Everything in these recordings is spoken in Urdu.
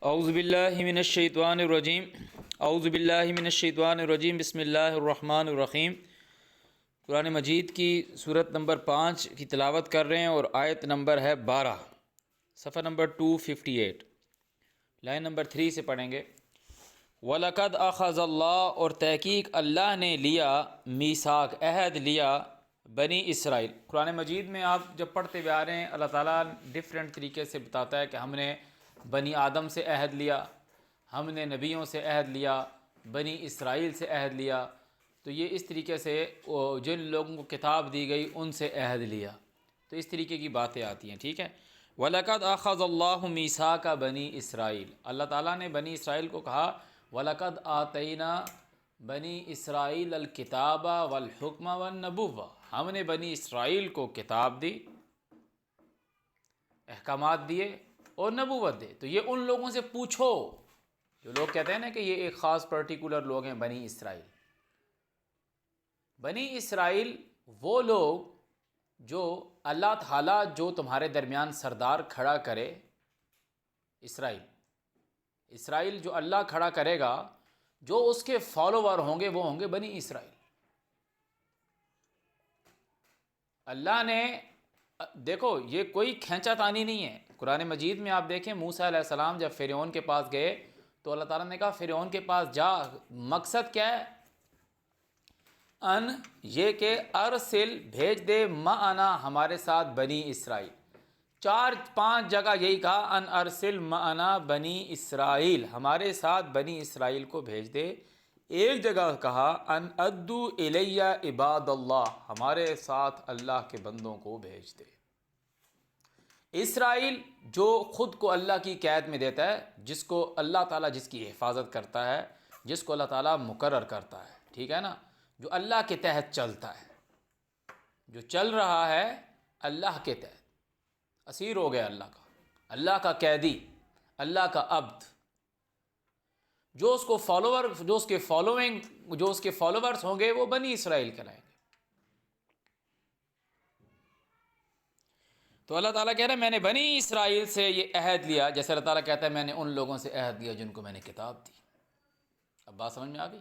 اعوذ باللہ من الشیطان الرجیم اعوذ باللہ من الشیطان الرجیم بسم اللہ الرحمن الرحیم۔ قرآن مجید کی سورت نمبر 5 کی تلاوت کر رہے ہیں اور آیت نمبر ہے 12، صفحہ نمبر 258، لائن نمبر 3 سے پڑھیں گے۔ وَلَقَدْ أَخَذَ اللَّهُ، اور تحقیق اللہ نے لیا، میثاق عہد لیا، بنی اسرائیل۔ قرآن مجید میں آپ جب پڑھتے ہوئے آ رہے ہیں، اللہ تعالیٰ ڈیفرنٹ طریقے سے بتاتا ہے کہ ہم نے بنی آدم سے عہد لیا، ہم نے نبیوں سے عہد لیا، بنی اسرائیل سے عہد لیا۔ تو یہ اس طریقے سے جن لوگوں کو کتاب دی گئی ان سے عہد لیا، تو اس طریقے کی باتیں آتی ہیں، ٹھیک ہے۔ وَلَقَدْ أَخَذَ اللَّهُ مِيثَاقَ بَنِي اسرائیل، اللہ تعالیٰ نے بنی اسرائیل کو کہا وَلَقَدْ آتَيْنَا بنی اسرائیل الکتاب والحکم والنبوۃ، ہم نے بنی اسرائیل کو کتاب دی، احکامات دیے اور نبوت دے۔ تو یہ ان لوگوں سے پوچھو جو لوگ کہتے ہیں نا کہ یہ ایک خاص پرٹیکولر لوگ ہیں بنی اسرائیل۔ بنی اسرائیل وہ لوگ جو اللہ تعالیٰ جو تمہارے درمیان سردار کھڑا کرے، اسرائیل جو اللہ کھڑا کرے گا، جو اس کے فالوور ہوں گے وہ ہوں گے بنی اسرائیل۔ اللہ نے دیکھو یہ کوئی کھینچا تانی نہیں ہے، قرآن مجید میں آپ دیکھیں موسیٰ علیہ السلام جب فرعون کے پاس گئے تو اللہ تعالیٰ نے کہا فرعون کے پاس جا، مقصد کیا ہے؟ یہ کہ ارسل، بھیج دے، معنا، ہمارے ساتھ بنی اسرائیل۔ 4-5 جگہ یہی کہا، ان ارسل معنا بنی اسرائیل، ہمارے ساتھ بنی اسرائیل کو بھیج دے۔ ایک جگہ کہا ان ادو الیہ عباد اللہ، ہمارے ساتھ اللہ کے بندوں کو بھیج دے۔ اسرائیل جو خود کو اللہ کی قید میں دیتا ہے، جس کو اللہ تعالیٰ جس کی حفاظت کرتا ہے، جس کو اللہ تعالیٰ مقرر کرتا ہے، ٹھیک ہے نا، جو اللہ کے تحت چلتا ہے، جو چل رہا ہے اللہ کے تحت، اسیر ہو گیا اللہ کا قیدی، اللہ کا عبد، جو اس کو فالوور، جو اس کے فالوئنگ، جو اس کے فالوورز ہوں گے وہ بنی اسرائیل کہلائیں گے۔ تو اللہ تعالیٰ کہہ رہا ہے میں نے بنی اسرائیل سے یہ عہد لیا، جیسے اللہ تعالیٰ کہتا ہے میں نے ان لوگوں سے عہد لیا جن کو میں نے کتاب دی۔ اب بات سمجھ میں آ گئی؟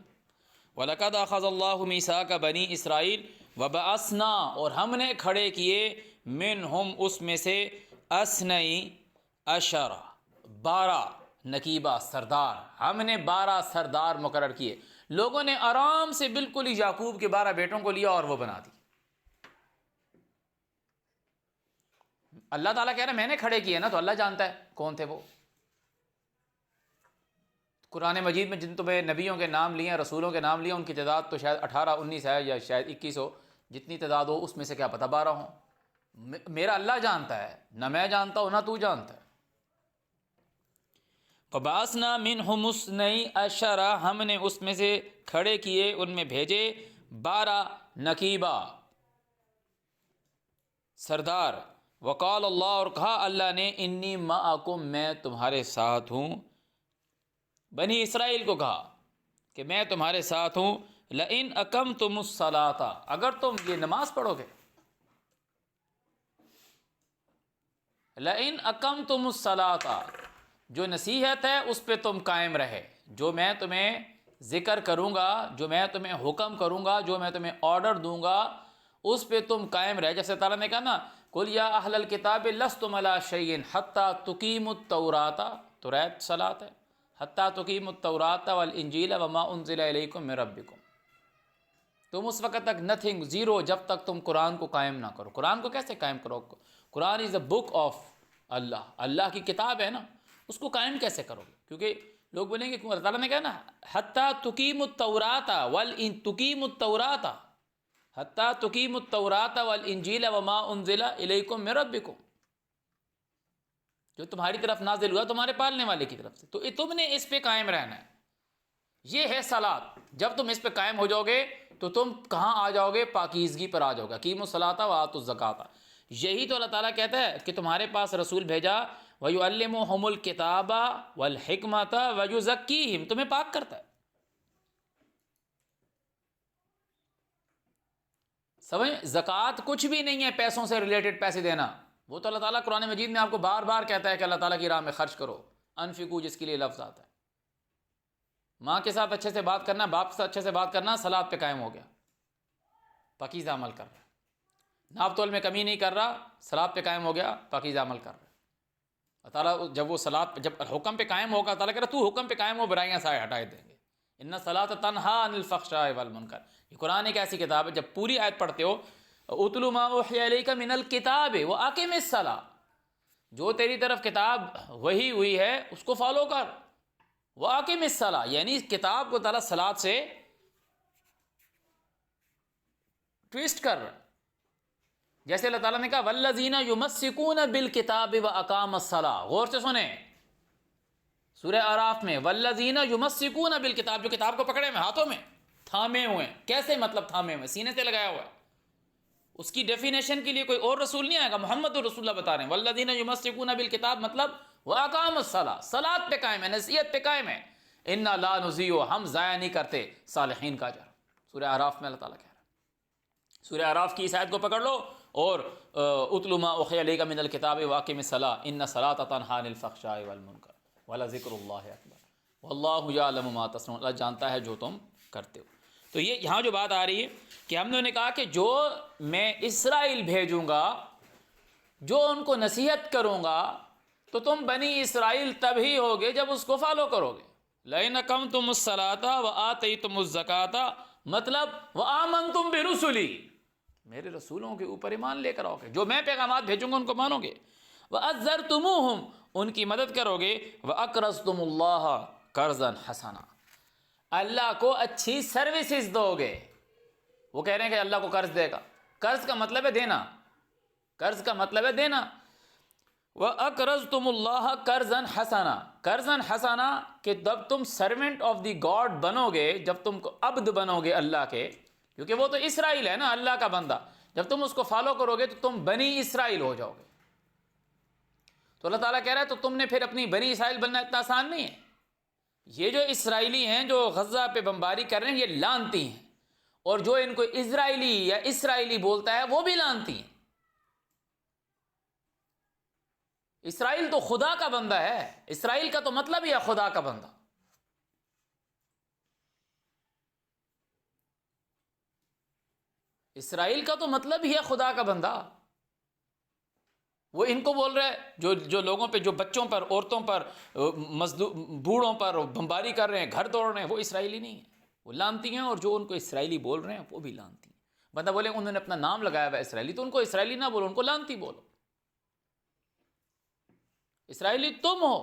وَلَقَدْ أَخَذَ اللَّهُ مِيثَاقَ بَنِي إِسْرَائِيلَ وَبَعَثْنَا، اور ہم نے کھڑے کیے، مِنْهُمْ، اس میں سے، اثنئی عشر، 12 نقیبہ، سردار، ہم نے 12 سردار مقرر کیے۔ لوگوں نے آرام سے بالکل ہی یعقوب کے 12 بیٹوں کو لیا اور وہ بنا دی۔ اللہ تعالیٰ کہہ رہا ہے میں نے کھڑے کیے نا، تو اللہ جانتا ہے کون تھے وہ۔ قرآن مجید میں جن تمہیں نبیوں کے نام لیے ہیں، رسولوں کے نام لیے، ان کی تعداد تو شاید 18-19 ہے یا شاید 21 ہو، جتنی تعداد ہو اس میں سے کیا پتہ 12 ہوں۔ میرا اللہ جانتا ہے، نہ میں جانتا ہوں نہ تو جانتا ہے۔ فَبَعَثْنَا مِنْهُمُ اثْنَيْ عَشَرَ، ہم نے اس میں سے کھڑے کیے، ان میں بھیجے 12 نقیبہ، سردار۔ وقال اللہ، اور کہا اللہ نے، انی معکم، میں تمہارے ساتھ ہوں۔ بنی اسرائیل کو کہا کہ میں تمہارے ساتھ ہوں۔ لئن اقمتم الصلاۃ، اگر تم یہ نماز پڑھو گے، لئن اقمتم الصلاۃ، جو نصیحت ہے اس پہ تم قائم رہے، جو میں تمہیں ذکر کروں گا، جو میں تمہیں حکم کروں گا، جو میں تمہیں آرڈر دوں گا، اس پہ تم قائم رہے۔ جیسے تعالیٰ نے کہا نا، قل یا اہل الکتاب لستم علی شیء حتی تقیموا التوراۃ، توریت صلاۃ ہے، حتی تقیموا التوراۃ والانجیل وما انزل الیکم من ربکم، تم اس وقت تک نتھنگ، زیرو، جب تک تم قرآن کو قائم نہ کرو۔ قرآن کو کیسے قائم کرو؟ قرآن از اے بک آف اللہ، اللہ کی کتاب ہے نا، اس کو قائم کیسے کرو گے؟ کیونکہ لوگ بولیں گے اللہ تعالیٰ نے کہا نا حتی تقیموا التوراۃ تقیموا التوراۃ، حتی تقیموا التوراۃ والانجیل وما انزل الیکم من ربکم، جو تمہاری طرف نازل ہوا تمہارے پالنے والے کی طرف سے، تو تم نے اس پہ قائم رہنا ہے۔ یہ ہے صلاۃ، جب تم اس پہ قائم ہو جاؤ گے تو تم کہاں آ جاؤ گے؟ پاکیزگی پر آ جاؤ گے۔ اقیموا الصلاۃ وآتوا الزکاۃ، یہی تو اللہ تعالیٰ کہتا ہے کہ تمہارے پاس رسول بھیجا، وَيُعَلِّمُهُمُ الْكِتَابَ وَالْحِكْمَةَ وَيُزَكِّيهِمْ، تمہیں پاک کرتا ہے۔ سمجھ، زکوٰۃ کچھ بھی نہیں ہے پیسوں سے ریلیٹڈ، پیسے دینا، وہ تو اللہ تعالیٰ قرآن مجید میں آپ کو بار بار کہتا ہے کہ اللہ تعالیٰ کی راہ میں خرچ کرو، انفقو جس کے لیے لفظ آتا ہے. ماں کے ساتھ اچھے سے بات کرنا، باپ سے اچھے سے بات کرنا، صلاۃ پہ قائم ہو گیا، پاکیزہ عمل کر رہا ہے. ناپ تول میں کمی نہیں کر رہا، صلاۃ پہ قائم ہو گیا، پاکیزہ عمل کر رہا ہے. اللہ تعالیٰ جب وہ صلاۃ جب حکم پہ قائم ہوگا، اللہ تعالیٰ کہہ رہا تو حکم پہ قائم ہو، برائیاں سائے ہٹائے دیں گے. ان الصلاۃ تنہا عن الفحشاء والمنکر. یہ قرآن ایک ایسی کتاب ہے، جب پوری آیت پڑھتے ہو اتل ما اوحی الیک من الکتاب واقم الصلاۃ، جو تیری طرف کتاب وہی ہوئی ہے اس کو فالو کر. واقم الصلاۃ یعنی اس کتاب کو تعالیٰ صلاۃ سے ٹویسٹ کر رہا ہے. جیسے اللہ تعالیٰ نے کہا والذین یمسکون بالکتاب واقاموا الصلاۃ. غور سے سنیں سورہ اعراف میں والذین یمسکون بالکتاب، جو کتاب کو پکڑے ہوئے ہاتھوں میں تھامے ہوئے ہیں. کیسے مطلب تھامے ہوئے؟ سینے سے لگایا ہوا ہے. اس کی ڈیفینیشن کے لیے کوئی اور رسول نہیں آئے گا، محمد رسول اللہ بتا رہے ہیں. والذین یمسکون بالکتاب مطلب واقاموا الصلاۃ، صلاۃ پہ قائم ہے، نصیحت پہ قائم ہے. انا لا نضیع، ہم ضائع نہیں کرتے صالحین کا اجر. سورہ اعراف میں اللہ تعالیٰ کہہ رہا ہے. سورہ اعراف کی اس آیت کو پکڑ لو اور اتل ما اوحی الیک من الکتاب واقم الصلاۃ ان الصلاۃ تنہا عن الفحشاء والمنکر ولذکر اللہ اکبر واللہ یعلم ما تصنعون. اللہ جانتا ہے جو تم کرتے ہو. تو یہ یہاں جو بات آ رہی ہے کہ ہم نے کہا کہ جو میں اسرائیل بھیجوں گا، جو ان کو نصیحت کروں گا، تو تم بنی اسرائیل تب ہی ہوگے جب اس کو فالو کرو گے. لئن اقمتم الصلاۃ وآتیتم الزکاۃ مطلب وآمنتم برسلی، میرے رسولوں کے اوپر ایمان لے کر آؤ گے، جو میں پیغامات بھیجوں گا ان کو مانو گے. وَأَزَّرْتُمُوهُمْ ان کی مدد کرو گے. وَأَقْرَضْتُمُ اللَّهَ قَرْضًا حَسَنًا اللہ کو اچھی سروسز دو گے. وہ کہہ رہے ہیں کہ اللہ کو قرض دے گا. قرض کا مطلب ہے دینا، قرض کا مطلب ہے دینا. وَأَقْرَضْتُمُ اللَّهَ قَرْضًا حَسَنًا قرضًا حسنا کہ جب تم سرونٹ آف دی گاڈ بنو گے، جب تم کو عبد بنو گے اللہ کے، کیونکہ وہ تو اسرائیل ہے نا، اللہ کا بندہ، جب تم اس کو فالو کرو گے تو تم بنی اسرائیل ہو جاؤ گے. تو اللہ تعالیٰ کہہ رہا ہے تو تم نے پھر اپنی بنی اسرائیل بننا اتنا آسان نہیں ہے. یہ جو اسرائیلی ہیں جو غزہ پہ بمباری کر رہے ہیں یہ لعنتی ہیں، اور جو ان کو اسرائیلی یا اسرائیلی بولتا ہے وہ بھی لعنتی ہیں. اسرائیل تو خدا کا بندہ ہے، اسرائیل کا تو مطلب ہی ہے خدا کا بندہ. اسرائیل کا تو مطلب ہی ہے خدا کا بندہ. وہ ان کو بول رہے ہیں جو لوگوں پہ، جو بچوں پر، عورتوں پر، بوڑھوں پر بمباری کر رہے ہیں، گھر توڑ رہے ہیں، وہ اسرائیلی نہیں ہیں، وہ لعنتی ہیں. اور جو ان کو اسرائیلی بول رہے ہیں وہ بھی لعنتی ہیں. بندہ بولے انہوں نے اپنا نام لگایا ہوا اسرائیلی، تو ان کو اسرائیلی نہ بولو، ان کو لعنتی بولو. اسرائیلی تم ہو.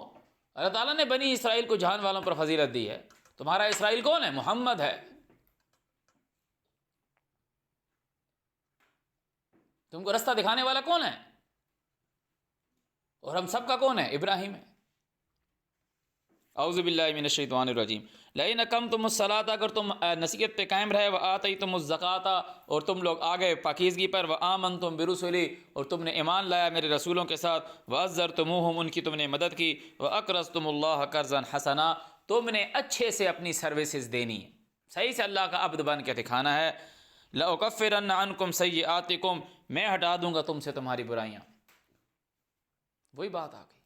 اللہ تعالیٰ نے بنی اسرائیل کو جہان والوں پر فضیلت دی ہے. تمہارا اسرائیل کون ہے؟ محمد ہے. تم کو رستہ دکھانے والا کون ہے؟ اور ہم سب کا کون ہے؟ ابراہیم ہے. اعوذ باللہ من الشیطان الرجیم. لئن اقمتم الصلاۃ اگر تم نصیحت پہ قائم رہے، وآتیتم الزکاۃ اور تم لوگ آگئے پاکیزگی پر، وآمنتم برسلی اور تم نے ایمان لایا میرے رسولوں کے ساتھ، وعزرتموہم ان کی تم نے مدد کی، واقرضتم اللہ قرضا حسنا تم نے اچھے سے اپنی سروسز دینی ہے، صحیح سے اللہ کا عبد بن کے دکھانا ہے. لأکفرن عنکم سیئاتکم میں ہٹا دوں گا تم سے تمہاری برائیاں. وہی بات آ گئی،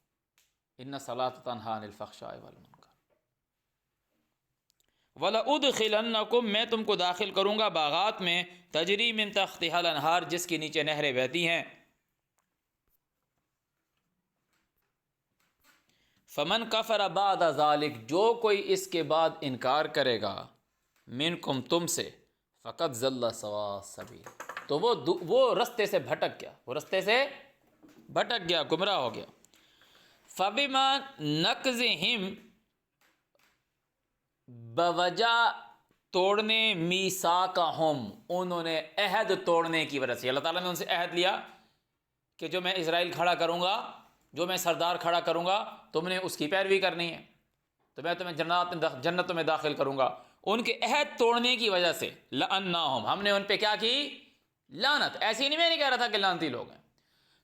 ان الصلاۃ تنہا عن الفحشاء والمنکر. وَلَأُدْخِلَنَّكُمْ میں تم کو داخل کروں گا باغات میں، تجری من تحتہا الانہار جس کے نیچے نہریں بہتی ہیں. فمن کفر بعد ذلک جو کوئی اس کے بعد انکار کرے گا، منکم تم سے، فقط ضل سواء السبیل تو وہ رستے سے بھٹک گیا، وہ رستے سے بھٹک گیا، گمراہ ہو گیا. فبما نقضہم بوجہ توڑنے، میثاقہم انہوں نے عہد توڑنے کی وجہ سے، اللہ تعالیٰ نے ان سے عہد لیا کہ جو میں اسرائیل کھڑا کروں گا، جو میں سردار کھڑا کروں گا، تم نے اس کی پیروی کرنی ہے، تو میں تمہیں جنتوں میں داخل کروں گا. ان کے عہد توڑنے کی وجہ سے لعناہم ہم نے ان پہ کیا کی؟ لعنت. ایسی نہیں، میں نہیں کہہ رہا تھا کہ لعنتی لوگ ہیں.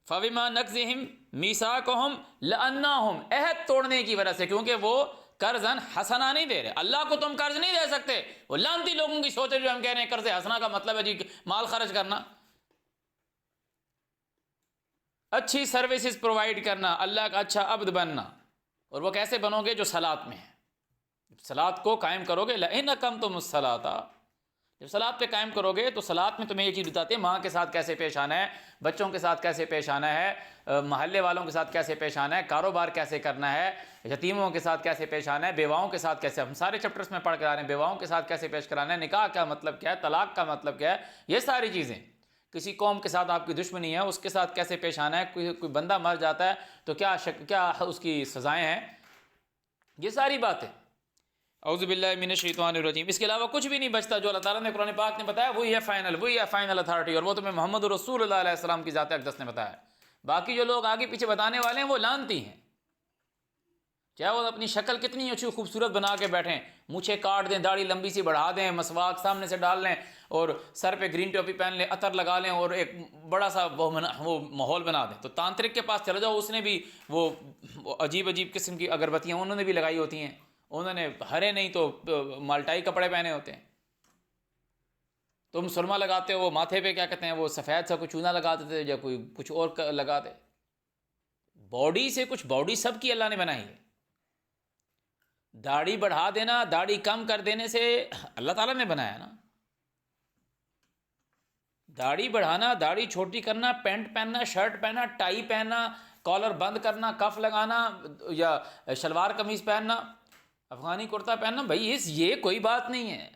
فبما نقضہم میثاقہم لعناہم عہد توڑنے کی وجہ سے، کیونکہ وہ قرضاً حسنا نہیں دے رہے. اللہ کو تم قرض نہیں دے سکتے. وہ لعنتی لوگوں کی سوچ ہے جو ہم کہہ رہے ہیں قرض حسنا کا مطلب ہے جی مال خرچ کرنا، اچھی سروسز پرووائڈ کرنا، اللہ کا اچھا عبد بننا. اور وہ کیسے بنو گے؟ جو صلاۃ میں ہے، صلاۃ کو قائم کرو گے، لئن اقمتم الصلاۃ، جب صلاۃ پہ قائم کرو گے تو صلاۃ میں تمہیں یہ چیز بتاتے ہیں ماں کے ساتھ کیسے پیش آنا ہے، بچوں کے ساتھ کیسے پیش آنا ہے، محلے والوں کے ساتھ کیسے پیش آنا ہے، کاروبار کیسے کرنا ہے، یتیموں کے ساتھ کیسے پیش آنا ہے، بیواؤں کے ساتھ کیسے، ہم سارے چیپٹرز میں پڑھ کے آ رہے ہیں، بیواؤں کے ساتھ کیسے پیش کرانا ہے، نکاح کا مطلب کیا ہے، طلاق کا مطلب کیا ہے، یہ ساری چیزیں، کسی قوم کے ساتھ آپ کی دشمنی ہے اس کے ساتھ کیسے پیش آنا ہے، کوئی بندہ مر جاتا ہے تو کیا اس کی سزائیں ہیں، یہ ساری باتیں۔ اعوذ باللہ من الشیطان الرجیم، اس کے علاوہ کچھ بھی نہیں بچتا جو اللہ تعالیٰ نے قرآن پاک نے بتایا، وہی ہے فائنل اتھارٹی، اور وہ تمہیں محمد رسول اللہ علیہ السلام کی ذات اقدس نے بتایا۔ باقی جو لوگ آگے پیچھے بتانے والے ہیں وہ لانتی ہیں، چاہے وہ اپنی شکل کتنی اچھی خوبصورت بنا کے بیٹھیں، مونچھیں کاٹ دیں، داڑھی لمبی سی بڑھا دیں، مسواک سامنے سے ڈال لیں اور سر پہ گرین ٹوپی پہن لیں، عطر لگا لیں اور ایک بڑا سا وہ ماحول بنا دیں، تو تانترک کے پاس چلے جاؤ، اس نے بھی وہ عجیب قسم کی اگربتیاں انہوں نے بھی لگائی ہوتی ہیں، انہوں نے ہرے نہیں تو مالٹائی کپڑے پہنے ہوتے ہیں، تم سرما لگاتے ہو، ماتھے پہ کیا کہتے ہیں وہ سفید سا کوئی چونا لگا دیتے یا کوئی کچھ اور لگا دے، باڈی سے کچھ، باڈی سب کی اللہ نے بنائی ہے، داڑھی بڑھا دینا، داڑھی کم کر دینے سے اللہ تعالیٰ نے بنایا نا، داڑھی بڑھانا، داڑھی چھوٹی کرنا، پینٹ پہننا، شرٹ پہننا، ٹائی پہننا، کالر بند کرنا، کف لگانا یا شلوار قمیض پہننا، افغانی کرتا پہننا، بھائی یہ کوئی بات نہیں ہے،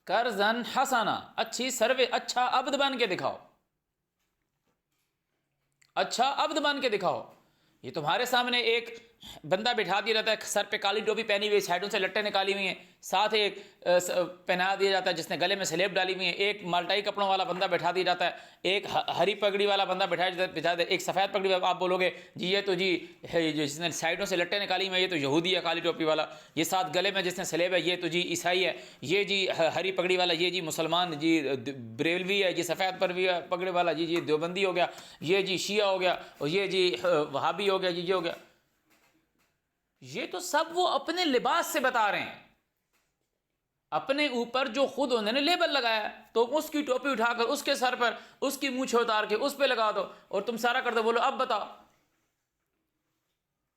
قرضاً حسنا، اچھی سروے، اچھا عبد بن کے دکھاؤ، اچھا عبد بن کے دکھاؤ، یہ تمہارے سامنے ایک بندہ بٹھا دیا جاتا ہے، سر پہ کالی ٹوپی پہنی ہوئی، سائڈوں سے لٹیں نکالی ہوئی ہیں، ساتھ ایک پہنا دیا جاتا ہے جس نے گلے میں سلیب ڈالی ہوئی ہے، ایک مالٹائی کپڑوں والا بندہ بٹھا دیا جاتا ہے، ایک ہری پگڑی والا بندہ بٹھا جاتا ہے، ایک سفید پگڑی والا، آپ بولو گے جی یہ تو جی جس نے سائڈوں سے لٹیں نکالی ہوئی ہیں یہ تو یہودی ہے کالی ٹوپی والا، یہ ساتھ گلے میں جس نے سلیب ہے یہ تو جی عیسائی ہے، یہ جی ہری پگڑی والا یہ جی مسلمان جی بریلوی ہے، یہ سفید پگڑی والا جی دیوبندی ہو گیا، یہ جی شیعہ ہو گیا، اور یہ جی وہابی ہو گیا، جی یہ ہو گیا، یہ تو سب وہ اپنے لباس سے بتا رہے ہیں، اپنے اوپر جو خود انہوں نے لیبل لگایا، تو اس کی ٹوپی اٹھا کر اس کے سر پر اس کی مونچھ اتار کے اس پہ لگا دو اور تم سارا کر دو، بولو اب بتاؤ،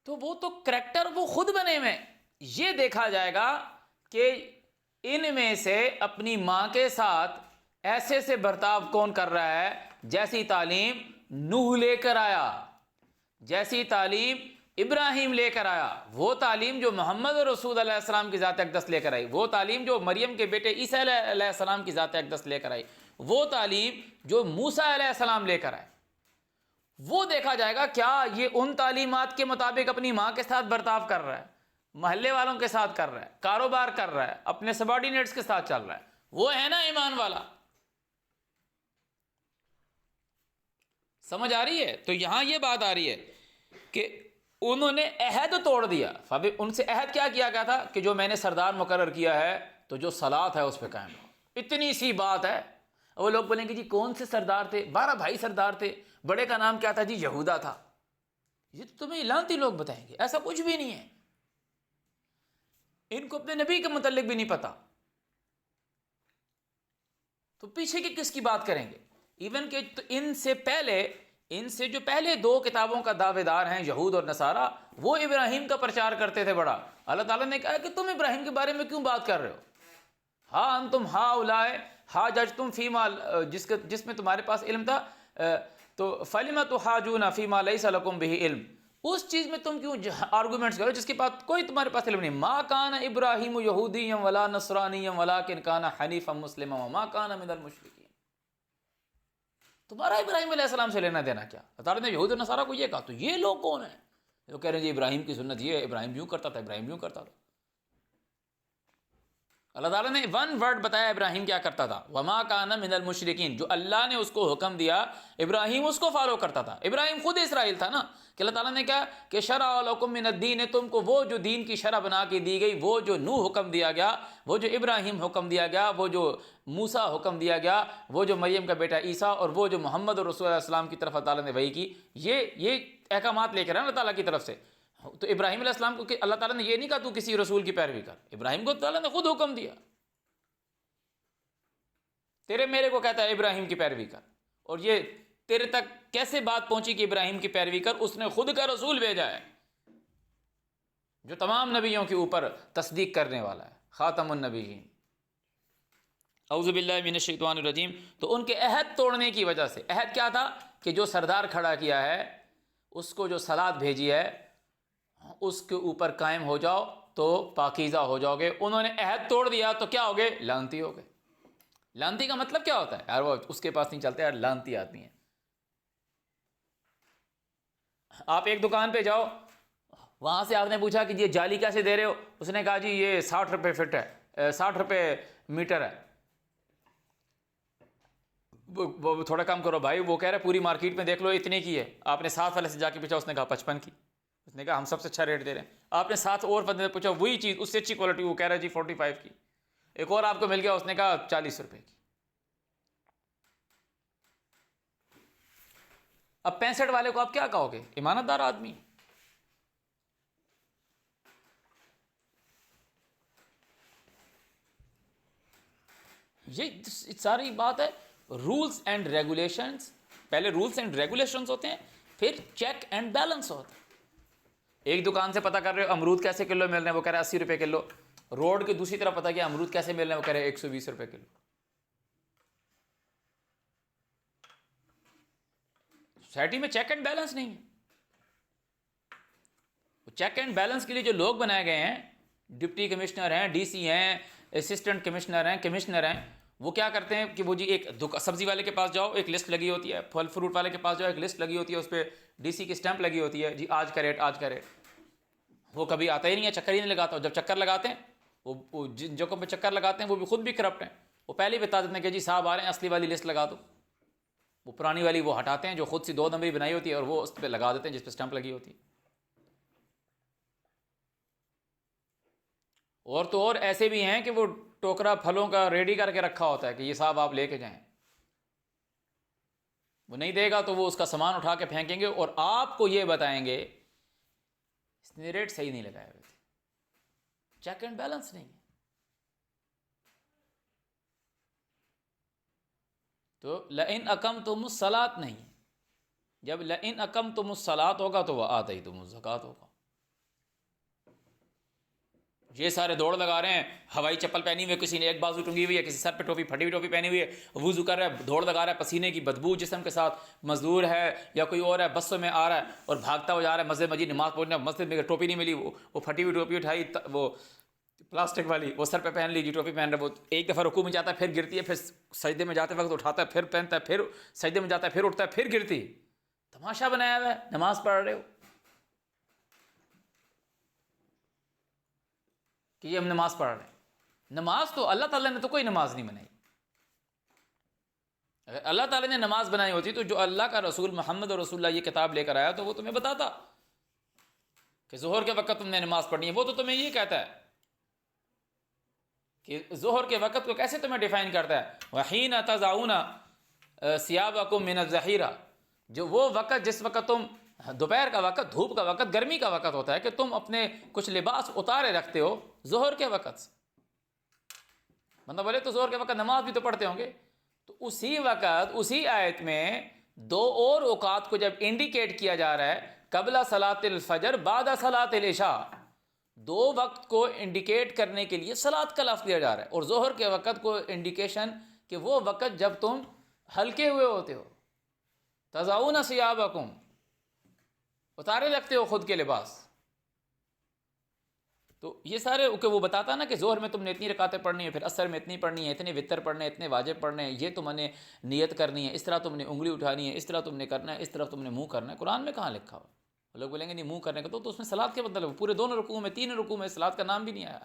تو وہ تو کریکٹر وہ خود بنے ہوئے، یہ دیکھا جائے گا کہ ان میں سے اپنی ماں کے ساتھ ایسے سے برتاؤ کون کر رہا ہے، جیسی تعلیم نوح لے کر آیا، جیسی تعلیم ابراہیم لے کر آیا، وہ تعلیم جو محمد رسول علیہ السلام کی ذات اقدس لے کر آئی، وہ تعلیم جو مریم کے بیٹے عیسیٰ علیہ السلام کی ذات اقدس لے کر آئی، وہ تعلیم جو موسیٰ علیہ السلام لے کر آئے، وہ دیکھا جائے گا کیا یہ ان تعلیمات کے مطابق اپنی ماں کے ساتھ برتاؤ کر رہا ہے، محلے والوں کے ساتھ کر رہا ہے، کاروبار کر رہا ہے، اپنے سبارڈینیٹس کے ساتھ چل رہا ہے، وہ ہے نا ایمان والا، سمجھ آ رہی ہے؟ تو یہاں یہ بات آ رہی ہے کہ انہوں نے عہد توڑ دیا، ان سے عہد کیا کیا گیا تھا کہ جو میں نے سردار مقرر کیا ہے تو جو صلاۃ ہے اس پہ قائم ہو، اتنی سی بات ہے، وہ لوگ بولیں گے جی کون سے سردار تھے، 12 بھائی سردار تھے، بڑے کا نام کیا تھا جی یہودا تھا، یہ تو تمہیں لانتی لوگ بتائیں گے، ایسا کچھ بھی نہیں ہے، ان کو اپنے نبی کے متعلق بھی نہیں پتا، تو پیچھے کی کس کی بات کریں گے، ایون کہ ان سے جو پہلے 2 کتابوں کا دعوے دار ہیں یہود اور نصارہ، وہ ابراہیم کا پرچار کرتے تھے بڑا، اللہ تعالیٰ نے کہا کہ تم ابراہیم کے بارے میں کیوں بات کر رہے ہو، ہاں انتم ہا اولائے ہا ججتم فیما، جس میں تمہارے پاس علم تھا، تو فلم تحاجون فیما لیس لکم بہ علم، اس چیز میں تم کیوں آرگومنٹس کرو جس کے بعد کوئی تمہارے پاس علم نہیں، ما کان ابراہیم یہودیا ولا نصرانیا ولکن کان حنیفا مسلما وما کان من المشرکین، تمہارا ابراہیم علیہ السلام سے لینا دینا کیا، اللہ تعالیٰ نے یہود اور نصارہ کو یہ کہا، تو یہ لوگ کون ہیں جو کہہ رہے ہیں جی ابراہیم کی سنت یہ ہے، ابراہیم یوں کرتا تھا، ابراہیم یوں کرتا تھا، اللہ تعالیٰ نے 1 ورڈ بتایا ابراہیم کیا کرتا تھا، وما کان من المشرکین، جو اللہ نے اس کو حکم دیا ابراہیم اس کو فالو کرتا تھا، ابراہیم خود اسرائیل تھا نا، کہ اللہ تعالیٰ نے کہا کہ شرع لکم من الدین، تم کو وہ جو دین کی شرع بنا کے دی گئی، وہ جو نوح حکم دیا گیا، وہ جو ابراہیم حکم دیا گیا، وہ جو موسیٰ حکم دیا گیا، وہ جو مریم کا بیٹا عیسیٰ، اور وہ جو محمد رسول اللہ علیہ السلام کی طرف اللہ تعالیٰ نے وحی کی، یہ احکامات لے کر آئے اللہ تعالیٰ کی طرف سے، تو ابراہیم علیہ السلام کو اللہ تعالیٰ نے یہ نہیں کہا تو کسی رسول کی پیروی کر، ابراہیم کو تعالیٰ نے خود حکم دیا، تیرے میرے کو کہتا ہے ابراہیم کی پیروی کر، اور یہ تیرے تک کیسے بات پہنچی کہ ابراہیم کی پیروی کر، اس نے خود کا رسول بھیجا ہے، جو تمام نبیوں کے اوپر تصدیق کرنے والا ہے، خاتم النبیین۔ اعوذ باللہ من الشیطان الرجیم۔ تو ان کے عہد توڑنے کی وجہ سے، عہد کیا تھا کہ جو سردار کھڑا کیا ہے اس کو جو صلات بھیجی ہے اس کے اوپر قائم ہو جاؤ تو پاکیزہ ہو جاؤ گے۔ انہوں نے عہد توڑ دیا تو کیا ہو گئے؟ لعنتی ہو گئے۔ لعنتی کا مطلب کیا ہوتا ہے یار؟ وہ اس کے پاس نہیں چلتے یار، لعنتی آدمی ہے۔ آپ ایک دکان پہ جاؤ، وہاں سے آپ نے پوچھا کہ یہ جالی کیسے دے رہے ہو؟ اس نے کہا جی یہ 60 روپے فٹ ہے، 60 روپے میٹر ہے۔ وہ تھوڑا کم کرو بھائی، وہ کہہ رہا ہے پوری مارکیٹ میں دیکھ لو اتنے کی ہے۔ آپ نے 7 والے سے جا کے پوچھا، اس نے کہا 55 کی۔ اس نے کہا ہم سب سے اچھا ریٹ دے رہے ہیں۔ آپ نے 7 اور بندے سے پوچھا وہی چیز اس سے اچھی کوالٹی، وہ کہہ رہا ہے جی 45 کی۔ ایک اور آپ کو مل گیا، اس نے کہا 40 روپے کی۔ اب 65 والے کو آپ کیا کہو گے؟ ایمانت دار آدمی۔ یہ ساری بات ہے رولز اینڈ ریگولیشنز۔ پہلے رولز اینڈ ریگولیشنز ہوتے ہیں، پھر چیک اینڈ بیلنس ہوتا ہے۔ ایک دکان سے پتہ کر رہے ہو امرود کیسے کلو مل رہے ہیں، وہ کہہ رہا ہے 80 روپے کلو۔ روڈ کے دوسری طرف پتہ کیا امرود کیسے مل رہے ہیں، وہ کہہ رہے ہیں 120 روپے کلو۔ سوسائٹی میں چیک اینڈ بیلنس نہیں ہے۔ چیک اینڈ بیلنس کے لیے جو لوگ بنائے گئے ہیں، ڈپٹی کمشنر ہیں، ڈی سی ہیں، اسسٹنٹ کمشنر ہیں، کمشنر ہیں، وہ کیا کرتے ہیں کہ وہ جی ایک سبزی والے کے پاس جاؤ، ایک لسٹ لگی ہوتی ہے، پھل فروٹ والے کے پاس جاؤ، ایک لسٹ لگی ہوتی ہے، اس پہ ڈی سی کی اسٹمپ لگی ہوتی ہے، جی آج کا ریٹ، آج کا ریٹ۔ وہ کبھی آتا ہی نہیں ہے، چکر ہی نہیں لگاتا۔ جب چکر لگاتے ہیں، وہ جن جگہوں پہ چکر لگاتے ہیں وہ بھی خود بھی کرپٹ ہیں۔ وہ پہلے ہی بتا دیتے ہیں کہ جی صاحب آ رہے ہیں، اصلی والی لسٹ لگا دو۔ وہ پرانی والی وہ ہٹاتے ہیں جو خود سی 2 نمبری بنائی ہوتی ہے، اور وہ اس پہ لگا دیتے ہیں جس پہ اسٹمپ لگی ہوتی ہے۔ اور تو اور ایسے بھی ہیں کہ وہ ٹوکرا پھلوں کا ریڈی کر کے رکھا ہوتا ہے کہ یہ صاحب آپ لے کے جائیں۔ وہ نہیں دے گا تو وہ اس کا سامان اٹھا کے پھینکیں گے، اور آپ کو یہ بتائیں گے اس نے ریٹ صحیح نہیں لگائے ہوئے تھے۔ چیک اینڈ بیلنس نہیں ہے۔ تو لئن اقمتم الصلاۃ نہیں ہے۔ جب لئن اقمتم الصلاۃ ہوگا تو وآتیتم الزکوٰۃ ہوگا۔ یہ سارے دوڑ لگا رہے ہیں، ہوائی چپل پہنی ہوئی ہے، کسی نے ایک بازو ٹنگی ہوئی ہے، کسی سر پہ ٹوپی پھٹی ہوئی ٹوپی پہنی ہوئی ہے، وضو کر رہا ہے، دوڑ لگا رہا ہے، پسینے کی بدبو جسم کے ساتھ، مزدور ہے یا کوئی اور ہے، بسوں میں آ رہا ہے اور بھاگتا ہوا جا رہا ہے مسجد مسجد نماز پڑھنے۔ مسجد میں ٹوپی نہیں ملی، وہ پھٹی ہوئی ٹوپی اٹھائی، وہ پلاسٹک والی، وہ سر پہ پہن لی، جی ٹوپی پہن رہا ہے، وہ ایک دفعہ رکوع میں جاتا ہے پھر گرتی ہے، پھر سجدے میں جاتے وقت اٹھاتا ہے پھر پہنتا ہے، پھر سجدے میں جاتا ہے پھر اٹھتا ہے پھر گرتی۔ تماشا بنایا ہوا ہے، نماز پڑھ رہے ہو کہ یہ ہم نماز پڑھ رہے ہیں۔ نماز تو اللہ تعالیٰ نے تو کوئی نماز نہیں بنائی۔ اگر اللہ تعالیٰ نے نماز بنائی ہوتی تو جو اللہ کا رسول محمد رسول اللہ یہ کتاب لے کر آیا تو وہ تمہیں بتاتا کہ ظہر کے وقت تم نے نماز پڑھنی ہے۔ وہ تو تمہیں یہ کہتا ہے کہ ظہر کے وقت کو کیسے تمہیں ڈیفائن کرتا ہے، وَحِينَ تَضَعُونَ ثِيَابَكُم مِّنَ الظَّهِيرَةِ، جو وہ وقت جس وقت تم دوپہر کا وقت، دھوپ کا وقت، گرمی کا وقت ہوتا ہے کہ تم اپنے کچھ لباس اتارے رکھتے ہو ظہر کے وقت سے۔ بندہ بولے تو ظہر کے وقت نماز بھی تو پڑھتے ہوں گے، تو اسی وقت اسی آیت میں 2 اور اوقات کو جب انڈیکیٹ کیا جا رہا ہے، قبل صلاۃ الفجر بعد صلاۃ العشاء، 2 وقت کو انڈیکیٹ کرنے کے لیے صلاۃ کا لفظ دیا جا رہا ہے، اور ظہر کے وقت کو انڈیکیشن کہ وہ وقت جب تم ہلکے ہوئے ہوتے ہو، تضعون ثیابکم، اتارے رکھتے ہو خود کے لباس۔ تو یہ سارے کہ وہ بتاتا نا کہ ظہر میں تم نے اتنی رکعتیں پڑھنی ہے، پھر عصر میں اتنی پڑھنی ہے، اتنے وتر پڑھنے ہیں، اتنے واجب پڑھنے ہیں، یہ تم نے نیت کرنی ہے، اس طرح تم نے انگلی اٹھانی ہے، اس طرح تم نے کرنا ہے، اس طرح تم نے منہ کرنا ہے۔ قرآن میں کہاں لکھا ہوا؟ لوگ بولیں گے نہیں منہ کرنے کا تو اس میں صلاۃ کے بدل پورے 2 رکوع میں 3 رکوع میں صلاۃ کا نام بھی نہیں آیا۔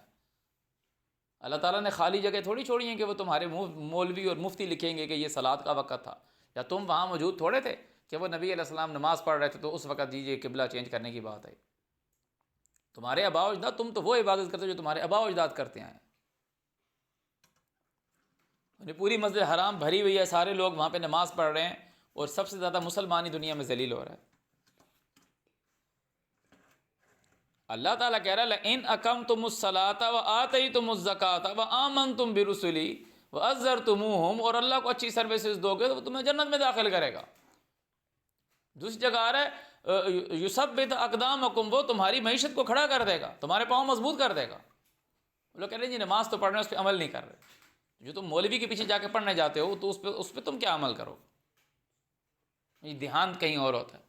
اللہ تعالیٰ نے خالی جگہ تھوڑی چھوڑی ہیں کہ وہ تمہارے مولوی اور مفتی لکھیں گے کہ یہ صلاۃ کا وقت تھا، یا تم وہاں موجود تھوڑے تھے کہ وہ نبی علیہ السلام نماز پڑھ رہے تھے تو اس وقت دیجیے قبلہ چینج کرنے کی بات ہے۔ تمہارے آباء و اجداد، تم تو وہ عبادت کرتے ہو جو تمہارے آباء و اجداد کرتے آئے ہیں۔ پوری مسجد حرام بھری ہوئی ہے، سارے لوگ وہاں پہ نماز پڑھ رہے ہیں، اور سب سے زیادہ مسلمان ہی دنیا میں ذلیل ہو رہا ہے۔ اللہ تعالیٰ کہہ رہا ہے لئن اقمتم الصلاۃ وآتیتم الزکاۃ وآمنتم برسلی وعزرتموہم، اور اللہ کو اچھی سروسز دو گے تو وہ تمہیں جنت میں داخل کرے گا۔ دوسری جگہ آ رہا ہے یثبت اقدامکم، وہ تمہاری معیشت کو کھڑا کر دے گا، تمہارے پاؤں مضبوط کر دے گا۔ لوگ کہہ رہے ہیں جی نماز تو پڑھ رہے ہیں، اس پہ عمل نہیں کر رہے۔ جو تم مولوی کے پیچھے جا کے پڑھنے جاتے ہو تو اس پہ تم کیا عمل کرو؟ یہ دھیان کہیں اور ہوتا ہے۔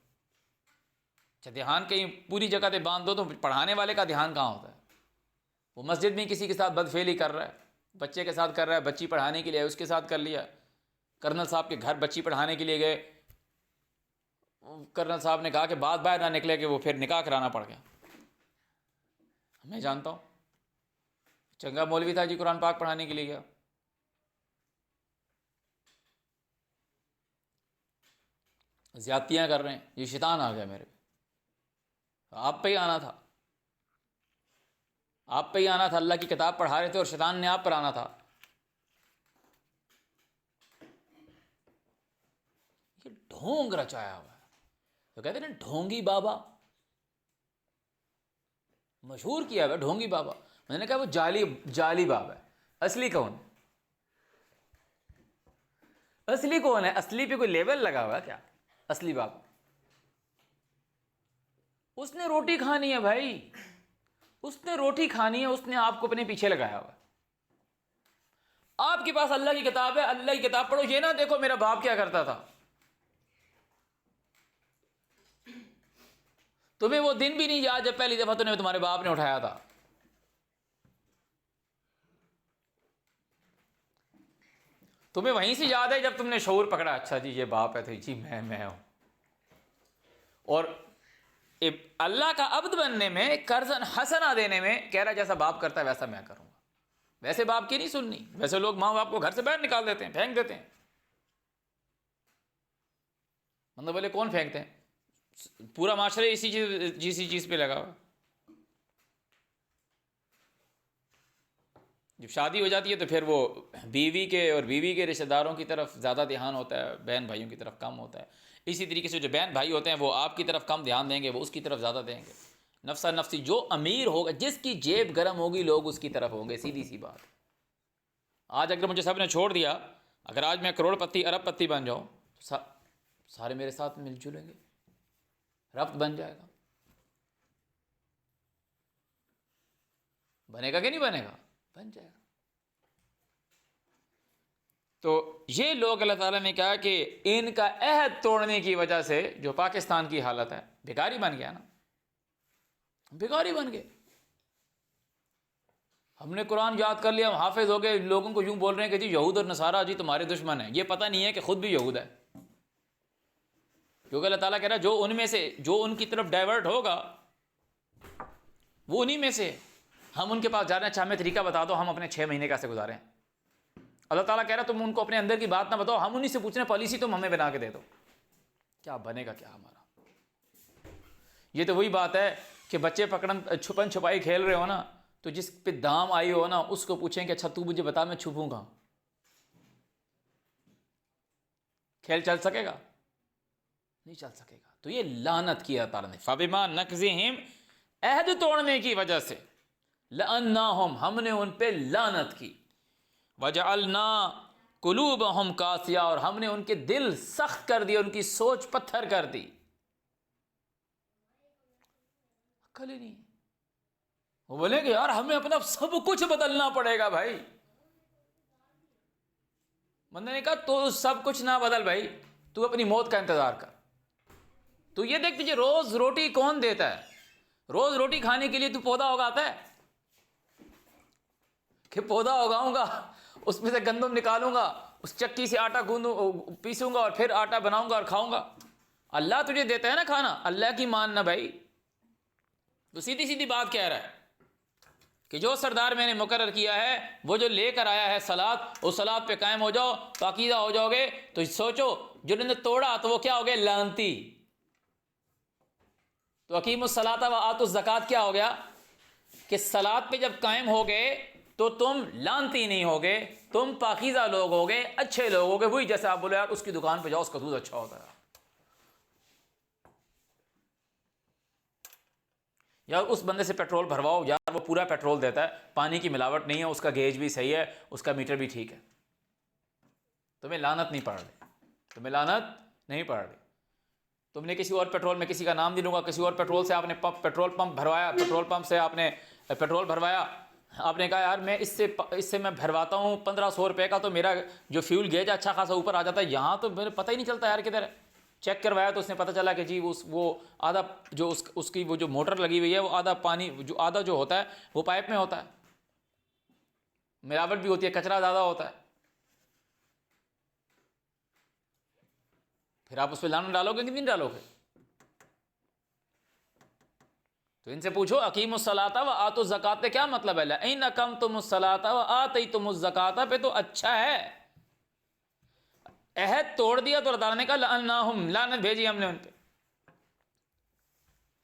اچھا دھیان کہیں پوری جگہ پہ باندھ دو تو پڑھانے والے کا دھیان کہاں ہوتا ہے؟ وہ مسجد میں کسی کے ساتھ بدفعلی کر رہا ہے، بچے کے ساتھ کر رہا ہے، بچی پڑھانے کے لیے اس کے ساتھ کر لیا۔ کرنل صاحب کے گھر بچی پڑھانے کے لیے گئے، کرنل صاحب نے کہا کہ بات باہر نہ نکلے کہ وہ پھر نکاح کرانا پڑ گیا۔ میں جانتا ہوں چنگا مولوی تھا جی، قرآن پاک پڑھانے کے لیے گیا، زیادتیاں کر رہے ہیں، یہ شیطان آ گیا میرے پہ۔ آپ پہ ہی آنا تھا، آپ پہ ہی آنا تھا۔ اللہ کی کتاب پڑھا رہے تھے اور شیطان نے آپ پر آنا تھا۔ یہ ڈھونگ رچایا ہوا ہے، تو کہتے ہیں نا ڈھونگی بابا، مشہور کیا ہوا ڈھونگی بابا۔ میں نے کہا وہ جعلی بابا ہے، اصلی کون؟ اصلی کون ہے؟ اصلی پہ کوئی لیبل لگا ہوا ہے کیا؟ اصلی بابا اس نے روٹی کھانی ہے بھائی، اس نے روٹی کھانی ہے، اس نے آپ کو اپنے پیچھے لگایا ہوا ہے۔ آپ کے پاس اللہ کی کتاب ہے، اللہ کی کتاب پڑھو، یہ نہ دیکھو میرا باپ کیا کرتا تھا۔ تمہیں وہ دن بھی نہیں یاد جب پہلی دفعہ تمہارے باپ نے اٹھایا تھا۔ تمہیں وہیں سے یاد ہے جب تم نے شعور پکڑا، اچھا جی یہ باپ ہے تو جی میں ہوں۔ اور اللہ کا عبد بننے میں، قرضاً حسنہ دینے میں کہہ رہا جیسا باپ کرتا ہے ویسا میں کروں گا۔ ویسے باپ کی نہیں سننی، ویسے لوگ ماں باپ کو گھر سے باہر نکال دیتے ہیں، پھینک دیتے ہیں۔ مطلب بولے کون پھینکتے ہیں؟ پورا معاشرہ اسی چیز پہ لگا ہوا۔ جب شادی ہو جاتی ہے تو پھر وہ بیوی کے رشتہ داروں کی طرف زیادہ دھیان ہوتا ہے، بہن بھائیوں کی طرف کم ہوتا ہے۔ اسی طریقے سے جو بہن بھائی ہوتے ہیں وہ آپ کی طرف کم دھیان دیں گے، وہ اس کی طرف زیادہ دیں گے۔ نفسا نفسی، جو امیر ہوگا، جس کی جیب گرم ہوگی لوگ اس کی طرف ہوں گے، سیدھی سی بات۔ آج اگر مجھے سب نے چھوڑ دیا، اگر آج میں کروڑ پتی ارب پتی بن جاؤں تو سارے میرے ساتھ مل جلیں گے، ربط بن جائے گا۔ بنے گا کہ نہیں بنے گا؟ بن جائے گا۔ تو یہ لوگ اللہ تعالیٰ نے کہا کہ ان کا عہد توڑنے کی وجہ سے جو پاکستان کی حالت ہے، بھکاری بن گیا نا، بھکاری بن گئے۔ ہم نے قرآن یاد کر لیا، ہم حافظ ہو گئے، لوگوں کو یوں بول رہے ہیں کہ جی یہود اور نصارہ جی تمہارے دشمن ہیں، یہ پتہ نہیں ہے کہ خود بھی یہود ہے۔ کیونکہ اللہ تعالیٰ کہہ رہا ہے جو ان میں سے جو ان کی طرف ڈائیورٹ ہوگا وہ انہی میں سے۔ ہم ان کے پاس جا رہے ہیں، اچھا ہمیں طریقہ بتا دو، ہم اپنے 6 مہینے کیسے گزاریں۔ اللہ تعالیٰ کہہ رہا ہے تم ان کو اپنے اندر کی بات نہ بتاؤ، ہم انہی سے پوچھ رہے ہیں پالیسی تم ہمیں بنا کے دے دو، کیا بنے گا کیا ہمارا۔ یہ تو وہی بات ہے کہ بچے چھپن چھپائی کھیل رہے ہو نا، تو جس پہ دام آئی ہو نا اس کو پوچھیں کہ اچھا تو مجھے بتا میں چھپوں گا، کھیل چل سکے گا؟ نہیں چل سکے گا۔ تو یہ لعنت کیا تعالیٰ نے، فَبِمَا نَقْضِهِمْ، عہد توڑنے کی وجہ سے، لَأَنَّاهُمْ، ہم نے ان پہ لعنت کی، وَجَعَلْنَا قُلُوبَهُمْ قَاسِيَةً، اور ہم نے ان کے دل سخت کر دیے، ان کی سوچ پتھر کر دی، عقل ہی نہیں۔ وہ بولے کہ یار ہمیں اپنا سب کچھ بدلنا پڑے گا بھائی۔ بندے نے کہا تو سب کچھ نہ بدل بھائی، تو اپنی موت کا انتظار کر۔ تو یہ دیکھ تجھے روز روٹی کون دیتا ہے؟ روز روٹی کھانے کے لیے تو پودا اگاتا ہے کہ پودا اگاؤں گا، اس میں سے گندم نکالوں گا، اس چکی سے آٹا پیسوں گا اور پھر آٹا بناؤں گا اور کھاؤں گا۔ اللہ تجھے دیتا ہے نا کھانا، اللہ کی ماننا بھائی۔ تو سیدھی سیدھی بات کہہ رہا ہے کہ جو سردار میں نے مقرر کیا ہے، وہ جو لے کر آیا ہے صلاۃ، اس صلاۃ پہ قائم ہو جاؤ، پاکیزہ ہو جاؤ گے۔ تو سوچو جنہوں نے توڑا تو وہ کیا ہو گئے؟ لعنتی۔ تو اقیموا الصلاۃ وآتوا الزکوٰۃ کیا ہو گیا کہ صلاۃ پہ جب قائم ہو گئے تو تم لعنتی نہیں ہوگے، تم پاکیزہ لوگ ہوگے، اچھے لوگ ہوگے۔ وہی جیسے آپ بولے یار اس کی دکان پہ جاؤ، اس کا دودھ اچھا ہوتا ہے، یار اس بندے سے پیٹرول بھرواؤ، یار وہ پورا پیٹرول دیتا ہے، پانی کی ملاوٹ نہیں ہے، اس کا گیج بھی صحیح ہے، اس کا میٹر بھی ٹھیک ہے۔ تمہیں لعنت نہیں پڑ رہی، تمہیں لعنت نہیں پڑ رہی۔ تم نے کسی اور پیٹرول میں کسی کا نام نہیں لوں گا، کسی اور پیٹرول سے آپ نے پیٹرول پمپ بھروایا، پیٹرول پمپ سے آپ نے پیٹرول بھروایا، آپ نے کہا یار میں اس سے میں بھرواتا ہوں 1500 روپے کا، تو میرا جو فیول گیج اچھا خاصا اوپر آ جاتا ہے، یہاں تو میرے پتہ ہی نہیں چلتا یار کدھر ہے۔ چیک کروایا تو اس نے پتہ چلا کہ جی وہ آدھا جو اس کی وہ جو موٹر لگی ہوئی ہے، وہ آدھا پانی آدھا جو ہوتا ہے وہ پائپ میں ہوتا ہے، ملاوٹ بھی ہوتی ہے، کچرا زیادہ ہوتا ہے۔ پھر آپ اس پہ لعنت ڈالو گے کہ نہیں ڈالو گے؟ تو ان سے پوچھو اقیموا الصلاۃ و آتوا الزکوٰۃ کیا مطلب ہے؟ لئن اقمتم الصلاۃ و آتیتم الزکوٰۃ پہ تو اچھا ہے، عہد توڑ دیا تو اللہ نے کہا لعناہم، لعنت بھیجی ہم نے ان پہ،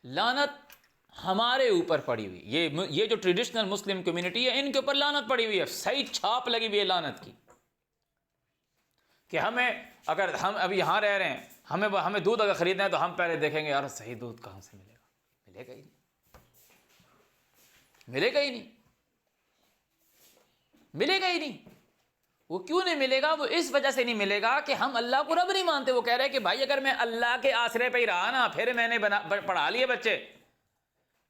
لعنت ہمارے اوپر پڑی ہوئی، یہ جو ٹریڈیشنل مسلم کمیونٹی ہے ان کے اوپر لعنت پڑی ہوئی ہے، صحیح چھاپ لگی ہوئی ہے لعنت کی، کہ ہمیں اگر ہم ابھی یہاں رہ رہے ہیں، ہمیں دودھ اگر خریدنا ہے تو ہم پہلے دیکھیں گے یار صحیح دودھ کہاں سے ملے گا، ملے گا ہی نہیں، ملے گا ہی نہیں، ملے گا ہی نہیں۔ وہ کیوں نہیں ملے گا؟ وہ اس وجہ سے نہیں ملے گا کہ ہم اللہ کو رب نہیں مانتے۔ وہ کہہ رہے ہیں کہ بھائی اگر میں اللہ کے آسرے پہ ہی رہا نا، پھر میں نے پڑھا لیے بچے،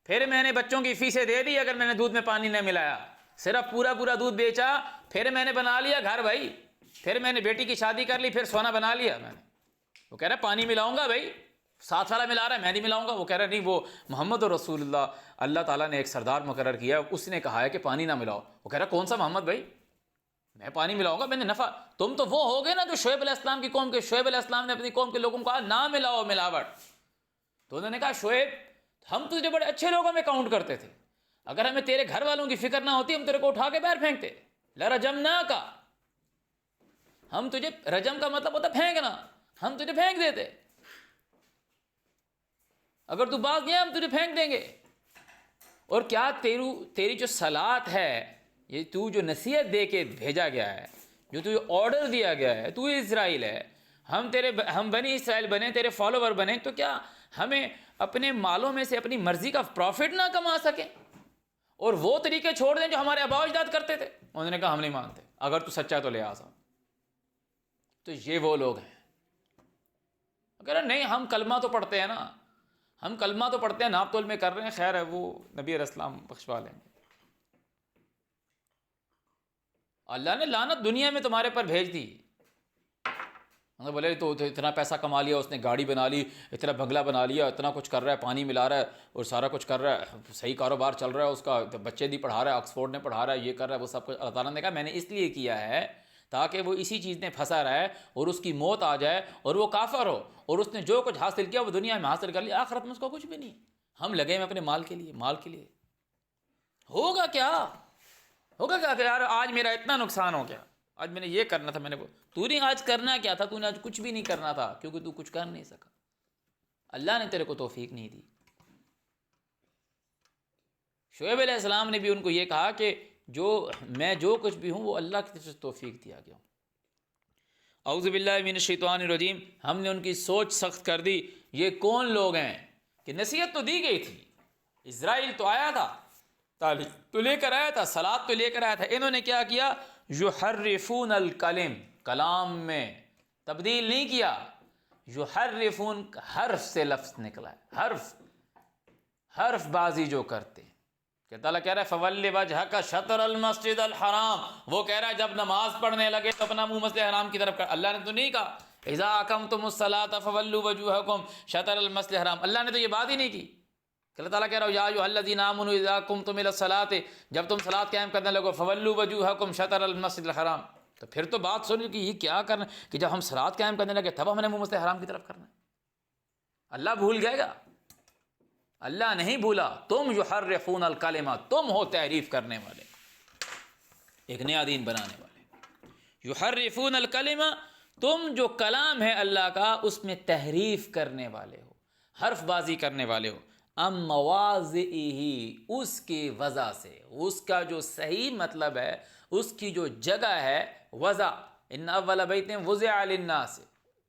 پھر میں نے بچوں کی فیسیں دے دی، اگر میں نے دودھ میں پانی نہ ملایا، صرف پورا دودھ بیچا، پھر میں نے بنا لیا گھر بھائی، پھر میں نے بیٹی کی شادی کر لی، پھر سونا بنا لیا میں نے۔ وہ کہہ رہا ہے پانی ملاؤں گا بھائی، ساتھ والا ملا رہا ہے میں نہیں ملاؤں گا۔ وہ کہہ رہا ہے نہیں، وہ محمد رسول اللہ تعالیٰ نے ایک سردار مقرر کیا، اس نے کہا ہے کہ پانی نہ ملاؤ۔ وہ کہہ رہا ہے کون سا محمد بھائی، میں پانی ملاؤں گا، میں نے نفع۔ تم تو وہ ہو گئے نا جو شعیب علیہ السلام کی قوم کے، شعیب علیہ السلام نے اپنی قوم کے لوگوں کو کہا نہ ملاؤ ملاوٹ، تو انہوں نے کہا شعیب ہم تجھے بڑے اچھے لوگوں میں کاؤنٹ کرتے تھے، اگر ہمیں تیرے گھر والوں کی فکر نہ ہوتی ہم تیرے کو اٹھا کے باہر پھینکتے، لرجمناک، ہم تجھے، رجم کا مطلب ہوتا پھینکنا، ہم تجھے پھینک دیتے، اگر تو باز گیا ہم تجھے پھینک دیں گے۔ اور کیا تیری جو صلات ہے، یہ تو جو نصیحت دے کے بھیجا گیا ہے، جو تجھے آرڈر دیا گیا ہے، تو اسرائیل ہے، ہم بنی اسرائیل بنے، تیرے فالوور بنے، تو کیا ہمیں اپنے مالوں میں سے اپنی مرضی کا پروفٹ نہ کما سکیں اور وہ طریقے چھوڑ دیں جو ہمارے آباء و اجداد کرتے تھے؟ انہوں نے کہا ہم نہیں مانتے، اگر تو سچا تو لے آ۔ تو یہ وہ لوگ ہیں، اگر نہیں ہم کلمہ تو پڑھتے ہیں نا، ہم کلمہ تو پڑھتے ہیں، ناپ تول میں کر رہے ہیں، خیر ہے، وہ نبی علیہ السلام بخشوا لیں گے۔ اللہ نے لعنت دنیا میں تمہارے پر بھیج دی، بولے تو اتنا پیسہ کما لیا اس نے، گاڑی بنا لی، اتنا بنگلہ بنا لیا، اتنا کچھ کر رہا ہے، پانی ملا رہا ہے اور سارا کچھ کر رہا ہے، صحیح کاروبار چل رہا ہے اس کا، بچے بھی پڑھا رہا ہے، آکسفورڈ نے پڑھا رہا ہے، یہ کر رہا ہے وہ سب کچھ۔ اللہ تعالیٰ نے کہا میں نے اس لیے کیا ہے تاکہ وہ اسی چیز میں پھنسا رہے اور اس کی موت آ جائے اور وہ کافر ہو، اور اس نے جو کچھ حاصل کیا وہ دنیا میں حاصل کر لیا، آخرت میں اس کو کچھ بھی نہیں۔ ہم لگے ہیں اپنے مال کے لیے، ہوگا کیا کہ یار آج میرا اتنا نقصان ہو گیا، آج میں نے یہ کرنا تھا، میں نے تو نے آج کرنا کیا تھا؟ تو نے آج کچھ بھی نہیں کرنا تھا، کیونکہ تو کچھ کر نہیں سکا، اللہ نے تیرے کو توفیق نہیں دی۔ شعیب علیہ السلام نے بھی ان کو یہ کہا کہ میں جو کچھ بھی ہوں وہ اللہ کی طرف سے توفیق دیا گیا ہوں۔ اعوذ باللہ من الشیطان الرجیم، ہم نے ان کی سوچ سخت کر دی۔ یہ کون لوگ ہیں کہ نصیحت تو دی گئی تھی، اسرائیل تو آیا تھا، تعلیم تو لے کر آیا تھا، صلات تو لے کر آیا تھا، انہوں نے کیا کیا؟ یحرفون الکلم، کلام میں تبدیل نہیں کیا۔ یحرفون حرف سے لفظ نکلا ہے، حرف بازی جو کرتے ہیں، کہ تعالیٰ کہہ رہا ہے فَوَلِّ وَجْهَكَ شَطْرَ الْمَسْجِدِ الْحَرَامِ، وہ کہہ رہا ہے جب نماز پڑھنے لگے تو اپنا منہ مسجد حرام کی طرف کر۔ اللہ نے تو نہیں کہا اِذَا أَقَمْتُمُ الصَّلَاةَ فَوَلُّوا وَجُوهَكُمْ شَطْرَ الْمَسْجِدِ الْحَرَامِ، اللہ نے تو یہ بات ہی نہیں کی۔ کہ اللہ تعالیٰ کہہ رہا ہو یا ایھا الذین آمنوا اذا قمتم الى الصلاۃ، جب تم صلاۃ قائم کرنے لگو فولوا وجوہکم شطر المسجد الحرام، تو پھر تو بات سنو کہ یہ کیا کرنا کہ جب ہم صلاۃ قائم کرنے لگے تب ہم نے منہ مسجد حرام کی طرف کرنا ہے۔ اللہ بھول جائے گا؟ اللہ نہیں بھولا، تم یحرفون الکلمہ، تم ہو تحریف کرنے والے، ایک نیا دین بنانے والے۔ یحرفون الکلمہ، تم جو کلام ہے اللہ کا اس میں تحریف کرنے والے ہو، حرف بازی کرنے والے ہو۔ مواضعہ، اس کی وضع سے، اس کا جو صحیح مطلب ہے، اس کی جو جگہ ہے، وضع، ان اول بیت وضع للناس،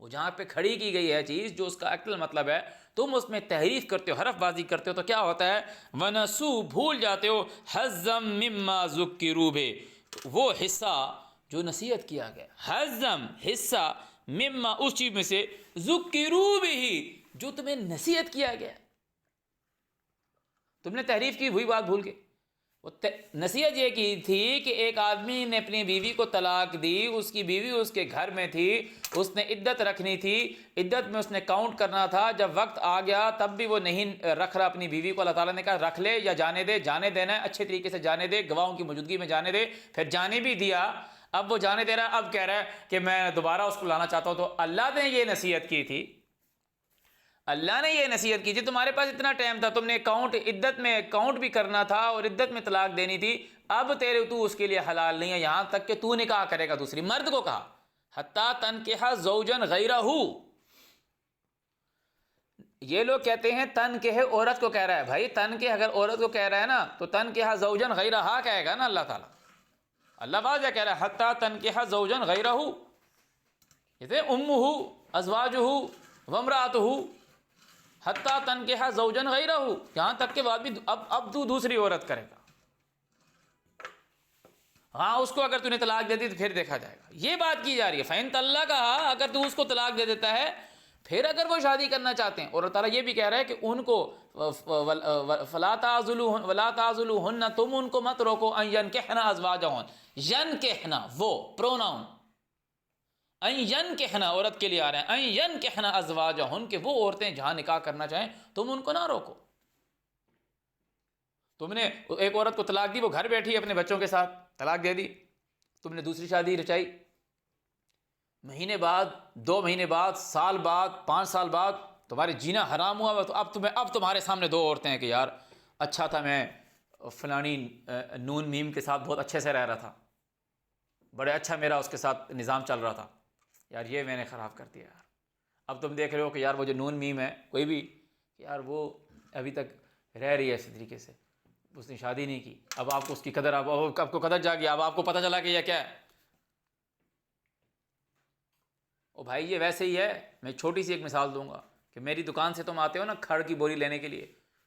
وہ جہاں پہ کھڑی کی گئی ہے چیز، جو اس کا ایکچوئل مطلب ہے، تم اس میں تحریف کرتے ہو، حرف بازی کرتے ہو، تو کیا ہوتا ہے؟ ونسو، بھول جاتے ہو، حظم مما ذکروا بہ، وہ حصہ جو نصیحت کیا گیا، حظم حصہ، مما اس چیز میں سے، ذکروا بہ، جو تمہیں نصیحت کیا گیا، تم نے تحریف کی وہی بات بھول کے. وہ نصیحت یہ کی تھی کہ ایک آدمی نے اپنی بیوی کو طلاق دی، اس کی بیوی اس کے گھر میں تھی، اس نے عدت رکھنی تھی، عدت میں اس نے کاؤنٹ کرنا تھا. جب وقت آ گیا تب بھی وہ نہیں رکھ رہا اپنی بیوی کو. اللہ تعالیٰ نے کہا رکھ لے یا جانے دے. جانے دینا ہے اچھے طریقے سے جانے دے، گواہوں کی موجودگی میں جانے دے. پھر جانے بھی دیا، اب وہ جانے دے رہا ہے، اب کہہ رہا ہے کہ میں دوبارہ اس کو لانا چاہتا ہوں. تو اللہ نے یہ نصیحت کی تھی، اللہ نے یہ نصیحت کی تھی، تمہارے پاس اتنا ٹائم تھا، تم نے عدت میں کاؤنٹ بھی کرنا تھا اور عدت میں طلاق دینی تھی. اب تو اس کے لیے حلال نہیں ہے یہاں تک کہ تو نکاح کرے گا دوسری. مرد کو کہا حتیٰ تنکح زوجا غیرہ. یہ لوگ کہتے ہیں تنکح عورت کو کہہ رہا ہے. بھائی تنکح اگر عورت کو کہہ رہا ہے نا تو تنکح زوجا غیرہ کہے گا نا اللہ تعالیٰ. اللہ واضح کہہ رہا ہے حتیٰ تنکح زوجا غیرہ، جیسے امہ ازواجہ وامرأتہ حتیٰ تنکح زوجا غیرہ، یہاں تک کہ بعد بھی اب تو دوسری عورت کرے گا. ہاں اس کو اگر تو نے طلاق دے دی تو پھر دیکھا جائے گا. یہ بات کی جا رہی ہے فَإِن طَلَّقَهَا، اگر تو اس کو طلاق دے دیتا ہے پھر اگر وہ شادی کرنا چاہتے ہیں. اور اللہ تعالیٰ یہ بھی کہہ رہا ہے کہ ان کو فَلَا تَعْضُلُوهُنَّ، تم ان کو مت روکو أَن يَنكِحْنَ أَزْوَاجَهُنَّ. يَنكِحْنَ وہ پروناؤن، ان ينكحن عورت کے لیے آ رہے ہیں، ان ينكحن ازواجهن کہ وہ عورتیں جہاں نکاح کرنا چاہیں تم ان کو نہ روکو. تم نے ایک عورت کو طلاق دی، وہ گھر بیٹھی اپنے بچوں کے ساتھ، طلاق دے دی، تم نے دوسری شادی رچائی. مہینے بعد، 2 مہینے بعد، سال بعد، 5 سال بعد تمہارے جینا حرام ہوا تو اب تمہارے سامنے 2 عورتیں ہیں کہ یار اچھا تھا، میں فلانی نون میم کے ساتھ بہت اچھے سے رہ رہا تھا، بڑے اچھا میرا اس کے ساتھ نظام چل رہا تھا، یار یہ میں نے خراب کر دیا یار. اب تم دیکھ رہے ہو کہ یار وہ جو نون میم ہے کوئی بھی، یار وہ ابھی تک رہ رہی ہے اسی طریقے سے، اس نے شادی نہیں کی. اب آپ کو اس کی قدر، اب آپ کو قدر جاگی، اب آپ کو پتہ چلا کہ یہ کیا ہے. او بھائی یہ ویسے ہی ہے. میں چھوٹی سی ایک مثال دوں گا کہ میری دکان سے تم آتے ہو نا کھڑ کی بوری لینے کے لیے،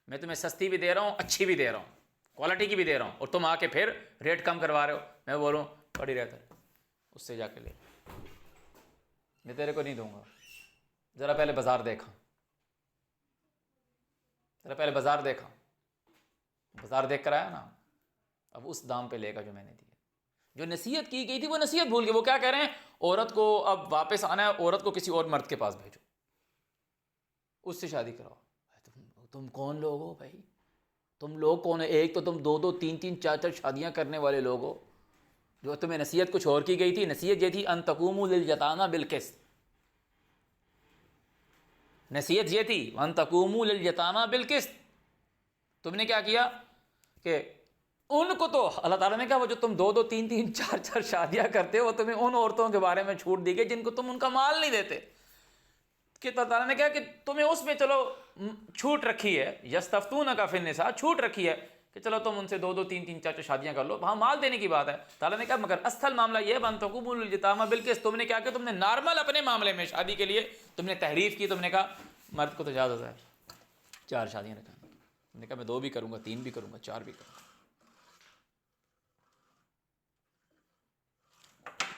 میں تمہیں سستی بھی دے رہا ہوں، اچھی بھی دے رہا ہوں، کوالٹی کی بھی دے رہا ہوں، اور تم آ کے پھر ریٹ کم کروا رہے ہو. میں بولوں پڑی رہتا ہے اس سے جا کے لے، میں تیرے کو نہیں دوں گا. ذرا پہلے بازار دیکھا، ذرا پہلے بازار دیکھا، بازار دیکھ کر آیا نا، اب اس دام پہ لے گا جو میں نے دیا. جو نصیحت کی گئی تھی وہ نصیحت بھول گئی. وہ کیا کہہ رہے ہیں، عورت کو اب واپس آنا ہے، عورت کو کسی اور مرد کے پاس بھیجو، اس سے شادی کراؤ. تم کون لوگ ہو بھائی؟ تم لوگ کون ہے؟ ایک تو تم 2 3 4 شادیاں کرنے والے لوگ ہو. جو تمہیں نصیحت کچھ اور کی گئی تھی، نصیحت یہ تھی ان تقوموا للیتامی بالقسط. نصیحت یہ تھی ان تقوموا للیتامی بالقسط. تم نے کیا کیا کہ ان کو تو اللہ تعالیٰ نے کہا وہ جو تم 2 3 4 شادیاں کرتے ہو، تمہیں ان عورتوں کے بارے میں چھوٹ دی گئی جن کو تم ان کا مال نہیں دیتے. کہ اللہ تعالیٰ نے کہا کہ تمہیں اس میں چلو چھوٹ رکھی ہے، یستفتونک فی النساء، چھوٹ رکھی ہے کہ چلو تم ان سے 2 3 4 شادیاں کر لو، وہاں مال دینے کی بات ہے. تعالیٰ نے کہا مگر اصل معاملہ یہ ہے ان تقوموا للیتامی بالقسط. تم نے کیا کہ تم نے نارمل اپنے معاملے میں شادی کے لیے تم نے تحریف کی. تم نے کہا مرد کو تو اجازت ہے 4 شادیاں رکھانے کی. تم نے کہا میں 2 بھی کروں گا، 3 بھی کروں گا، 4 بھی کروں گا.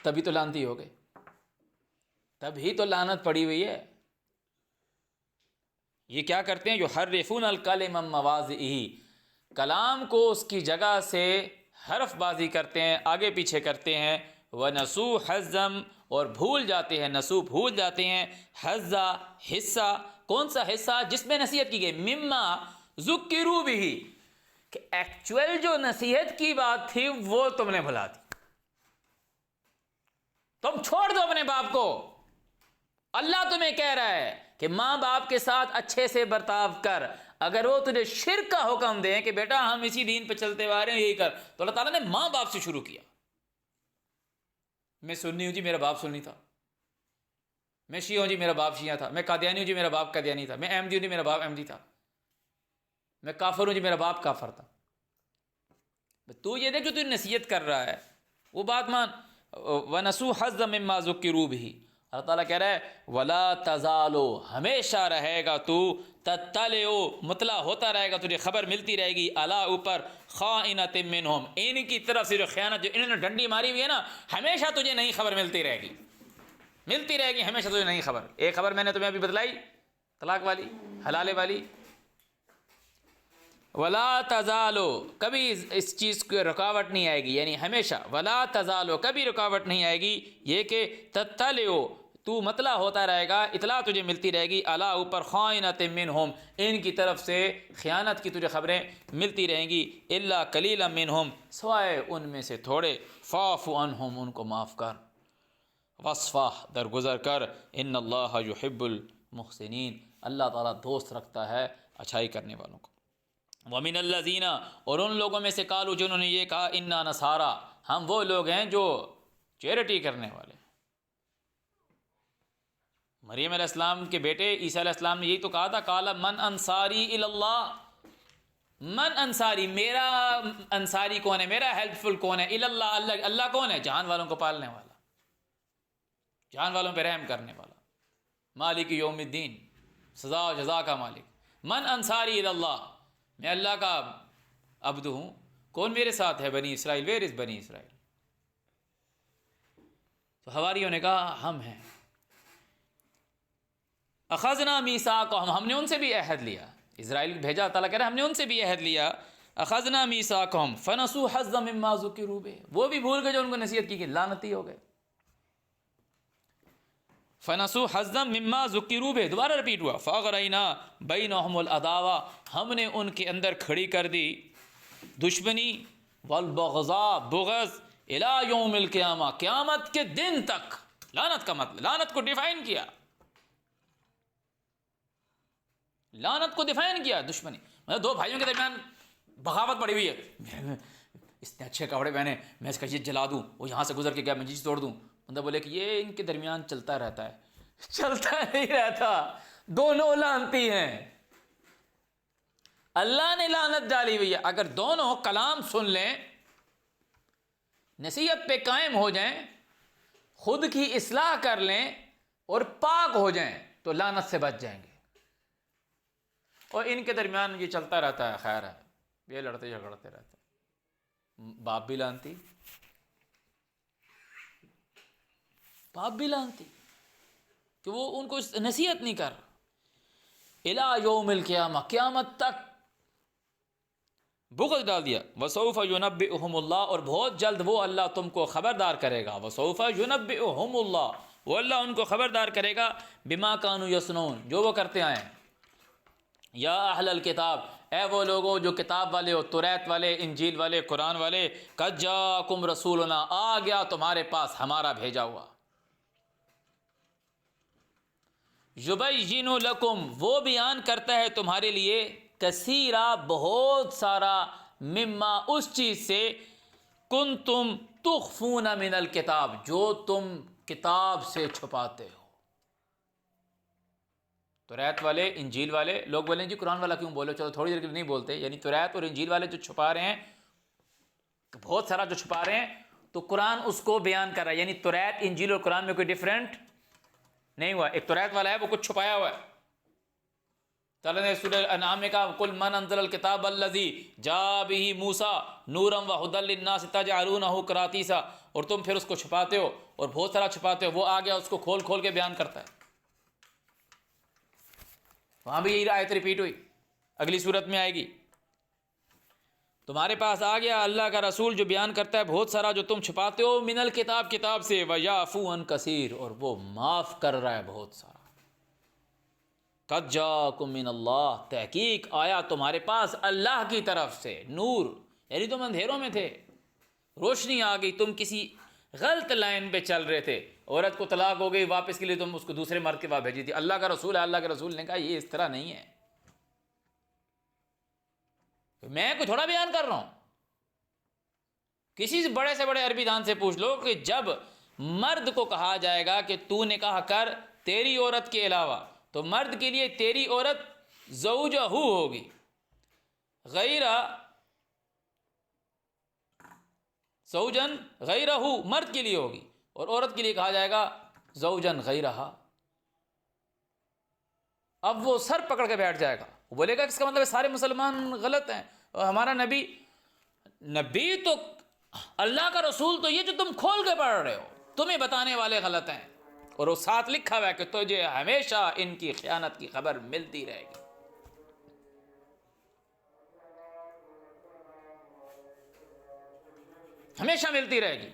تبھی تو لعنتی ہو گئے، تبھی تو لعنت پڑی ہوئی ہے. یہ کیا کرتے ہیں، یحرفون الکلم عن مواضعہ، کلام کو اس کی جگہ سے حرف بازی کرتے ہیں، آگے پیچھے کرتے ہیں. ونسوا حظا، اور بھول جاتے ہیں، نسو بھول جاتے ہیں، حظا حصہ. کون سا حصہ؟ جس میں نصیحت کی گئی، مما ذکروا بہ، کہ ایکچوئل جو نصیحت کی بات تھی وہ تم نے بھلا دی. تم چھوڑ دو اپنے باپ کو. اللہ تمہیں کہہ رہا ہے کہ ماں باپ کے ساتھ اچھے سے برتاؤ کر. اگر وہ تجھے شرک کا حکم دیں کہ بیٹا ہم اسی دین پہ چلتے آ رہے ہیں، یہی کر، تو اللہ تعالیٰ نے ماں باپ سے شروع کیا. میں سنی ہوں جی میرا باپ سنی تھا، میں شیعہ ہوں جی میرا باپ شیعہ تھا، میں قادیانی ہوں جی میرا باپ قادیانی تھا، میں احمدی ہوں جی میرا باپ احمدی تھا، میں کافر ہوں جی میرا باپ کافر تھا. تو یہ دیکھ جو تو نصیحت کر رہا ہے وہ بات مان. وَنَسُوا حَظًّا مِمَّا ذُكِّرُوا بِهِ. اللہ تعالیٰ کہہ رہا ہے وَلَا تَزَالُ، ہمیشہ رہے گا تو تطلع، مطلع ہوتا رہے گا، تجھے خبر ملتی رہے گی، علی اوپر، خائنۃ منہم، ان کی طرف سے جو خیانت، جو انہوں نے ڈنڈی ماری ہوئی ہے نا، ہمیشہ تجھے نئی خبر ملتی رہے گی، ملتی رہے گی ہمیشہ تجھے نئی خبر. ایک خبر میں نے تمہیں ابھی بتلائی طلاق والی، حلالے والی. ولا تزالو، کبھی اس چیز کو رکاوٹ نہیں آئے گی، یعنی ہمیشہ. ولا تزالو، کبھی رکاوٹ نہیں آئے گی. یہ کہ تطلع، تو مطلع ہوتا رہے گا، اطلاع تجھے ملتی رہے گی. الا، اوپر، خائنۃ منہم، ان کی طرف سے خیانت کی تجھے خبریں ملتی رہیں گی. الا قلیلا منہم، سوائے ان میں سے تھوڑے. فاعف عنہم، ان کو معاف کر. وصفح، درگزر کر. ان اللہ یحب المحسنین، اللہ تعالیٰ دوست رکھتا ہے اچھائی کرنے والوں کو. وَمِنَ الَّذِينَ، اور ان لوگوں میں سے قالوا، جنہوں نے یہ کہا، اِنَّا نصارا، ہم وہ لوگ ہیں جو چیریٹی کرنے والے. مریم علیہ السلام کے بیٹے عیسیٰ علیہ السلام نے یہی تو کہا تھا، قال من انصاری الی اللہ، من انصاری، میرا انصاری کون ہے، میرا ہیلپ فل کون ہے، الی اللہ، اللہ کون ہے، جہان والوں کو پالنے والا، جہان والوں پہ رحم کرنے والا، مالک یوم الدین، سزا و جزا کا مالک. من انصاری الی اللہ، میں اللہ کا عبد ہوں. کون میرے ساتھ ہے؟ بنی اسرائیل. ویئر از بنی اسرائیل؟ تو حواریوں نے کہا ہم ہیں. اخذنا میثاقہم، ہم نے ان سے بھی عہد لیا. اسرائیل بھیجا، تعالیٰ کہہ رہا ہے ہم نے ان سے بھی عہد لیا. اخذنا میثاقہم فنسوا حظا مما ذکروا بہ، وہ بھی بھول گئے جو ان کو نصیحت کی، کہ لعنتی ہو گئے. فنسوا حظا مما ذکروا بہ، دوبارہ رپیٹ ہوا. فاغرینا بینہم العداوہ، ہم نے ان کے اندر کھڑی کر دی دشمنی، والبغضاء، بغض، الی یوم القیامہ، قیامت کے دن تک. لعنت کا مطلب، لعنت کو ڈیفائن کیا، لعنت کو ڈیفائن کیا. دشمنی مطلب دو بھائیوں کے درمیان بغاوت پڑی ہوئی ہے. اس نے اچھے کپڑے پہنے، میں اس کا یہ جلا دوں، وہ یہاں سے گزر کے گیا، میں چیز توڑ دوں. بندہ بولے کہ یہ ان کے درمیان چلتا رہتا ہے. چلتا نہیں رہتا، دونوں لعنتی ہیں. اللہ نے لعنت ڈالی ہوئی ہے. اگر دونوں کلام سن لیں، نصیحت پہ قائم ہو جائیں، خود کی اصلاح کر لیں اور پاک ہو جائیں، تو لعنت سے بچ جائیں گے. اور ان کے درمیان یہ چلتا رہتا ہے، خیر ہے، یہ لڑتے جھگڑتے رہتے ہیں. باپ بھی لعنتی، باپ بھی لعنتی، کہ وہ ان کو نصیحت نہیں کر. الی یوم القیامہ، قیامت تک بغض ڈال دیا. وسوف ینبئہم اللہ، اور بہت جلد وہ اللہ تم کو خبردار کرے گا. وسوف ینبئہم اللہ، وہ اللہ ان کو خبردار کرے گا. بما کانوا یصنعون، جو وہ کرتے آئے ہیں. یا اہل الکتاب، اے وہ لوگوں جو کتاب والے ہو، توریت والے، انجیل والے، قرآن والے. قد جاءکم رسولنا، آ گیا تمہارے پاس ہمارا بھیجا ہوا. یبین لکم، وہ بیان کرتا ہے تمہارے لیے. کثیرا، بہت سارا. مما، اس چیز سے. کنتم تخفون من الکتاب، جو تم کتاب سے چھپاتے ہو. توریت والے، انجیل والے. لوگ بولیں جی قرآن والا کیوں بولو، چلو تھوڑی دیر کے لیے نہیں بولتے. یعنی توریت اور انجیل والے جو چھپا رہے ہیں، بہت سارا جو چھپا رہے ہیں، تو قرآن اس کو بیان کر رہا ہے. یعنی توریت، انجیل اور قرآن میں کوئی ڈفرینٹ نہیں ہوا. ایک توریت والا ہے، وہ کچھ چھپایا ہوا ہے. تعالیٰ نے سورہ انعام میں کہا قل من انزل الکتاب الذی جاء بہ موسیٰ نورا وہدی للناس تجعلونہ قراطیسا، اور تم پھر اس کو چھپاتے ہو اور بہت سارا چھپاتے ہو. وہ آ گیا، اس کو کھول کھول کے بیان کرتا ہے. وہاں بھی یہی آیت ریپیٹ ہوئی، اگلی صورت میں آئے گی. تمہارے پاس آ گیا اللہ کا رسول جو بیان کرتا ہے بہت سارا جو تم چھپاتے ہو. من الکتاب، کتاب سے. ویعفو عن کثیر، اور وہ معاف کر رہا ہے بہت سارا. قد جاءکم من اللہ، تحقیق آیا تمہارے پاس اللہ کی طرف سے. نور، یعنی تم اندھیروں میں تھے، روشنی آ گئی. تم کسی غلط لائن پہ چل رہے تھے. عورت کو طلاق ہو گئی، واپس کے لیے تم اس کو دوسرے مرد کے پاس بھیجی تھی. اللہ کا رسول ہے، اللہ کے رسول نے کہا یہ اس طرح نہیں ہے. میں کوئی تھوڑا بیان کر رہا ہوں. کسی سے بڑے عربی دان سے پوچھ لو کہ جب مرد کو کہا جائے گا کہ تو نکاح کر تیری عورت کے علاوہ، تو مرد کے لیے تیری عورت زوجہ ہوگی، زوجن غیرہ، مرد کے لیے ہوگی. اور عورت کے لیے کہا جائے گا زوجن غیرہ. اب وہ سر پکڑ کے بیٹھ جائے گا، وہ بولے گا اس کا مطلب ہے سارے مسلمان غلط ہیں، اور ہمارا نبی تو اللہ کا رسول تو یہ جو تم کھول کے پڑھ رہے ہو، تمہیں بتانے والے غلط ہیں. اور وہ ساتھ لکھا ہوا ہے کہ تجھے ہمیشہ ان کی خیانت کی خبر ملتی رہے گی. ہمیشہ ملتی رہے گی.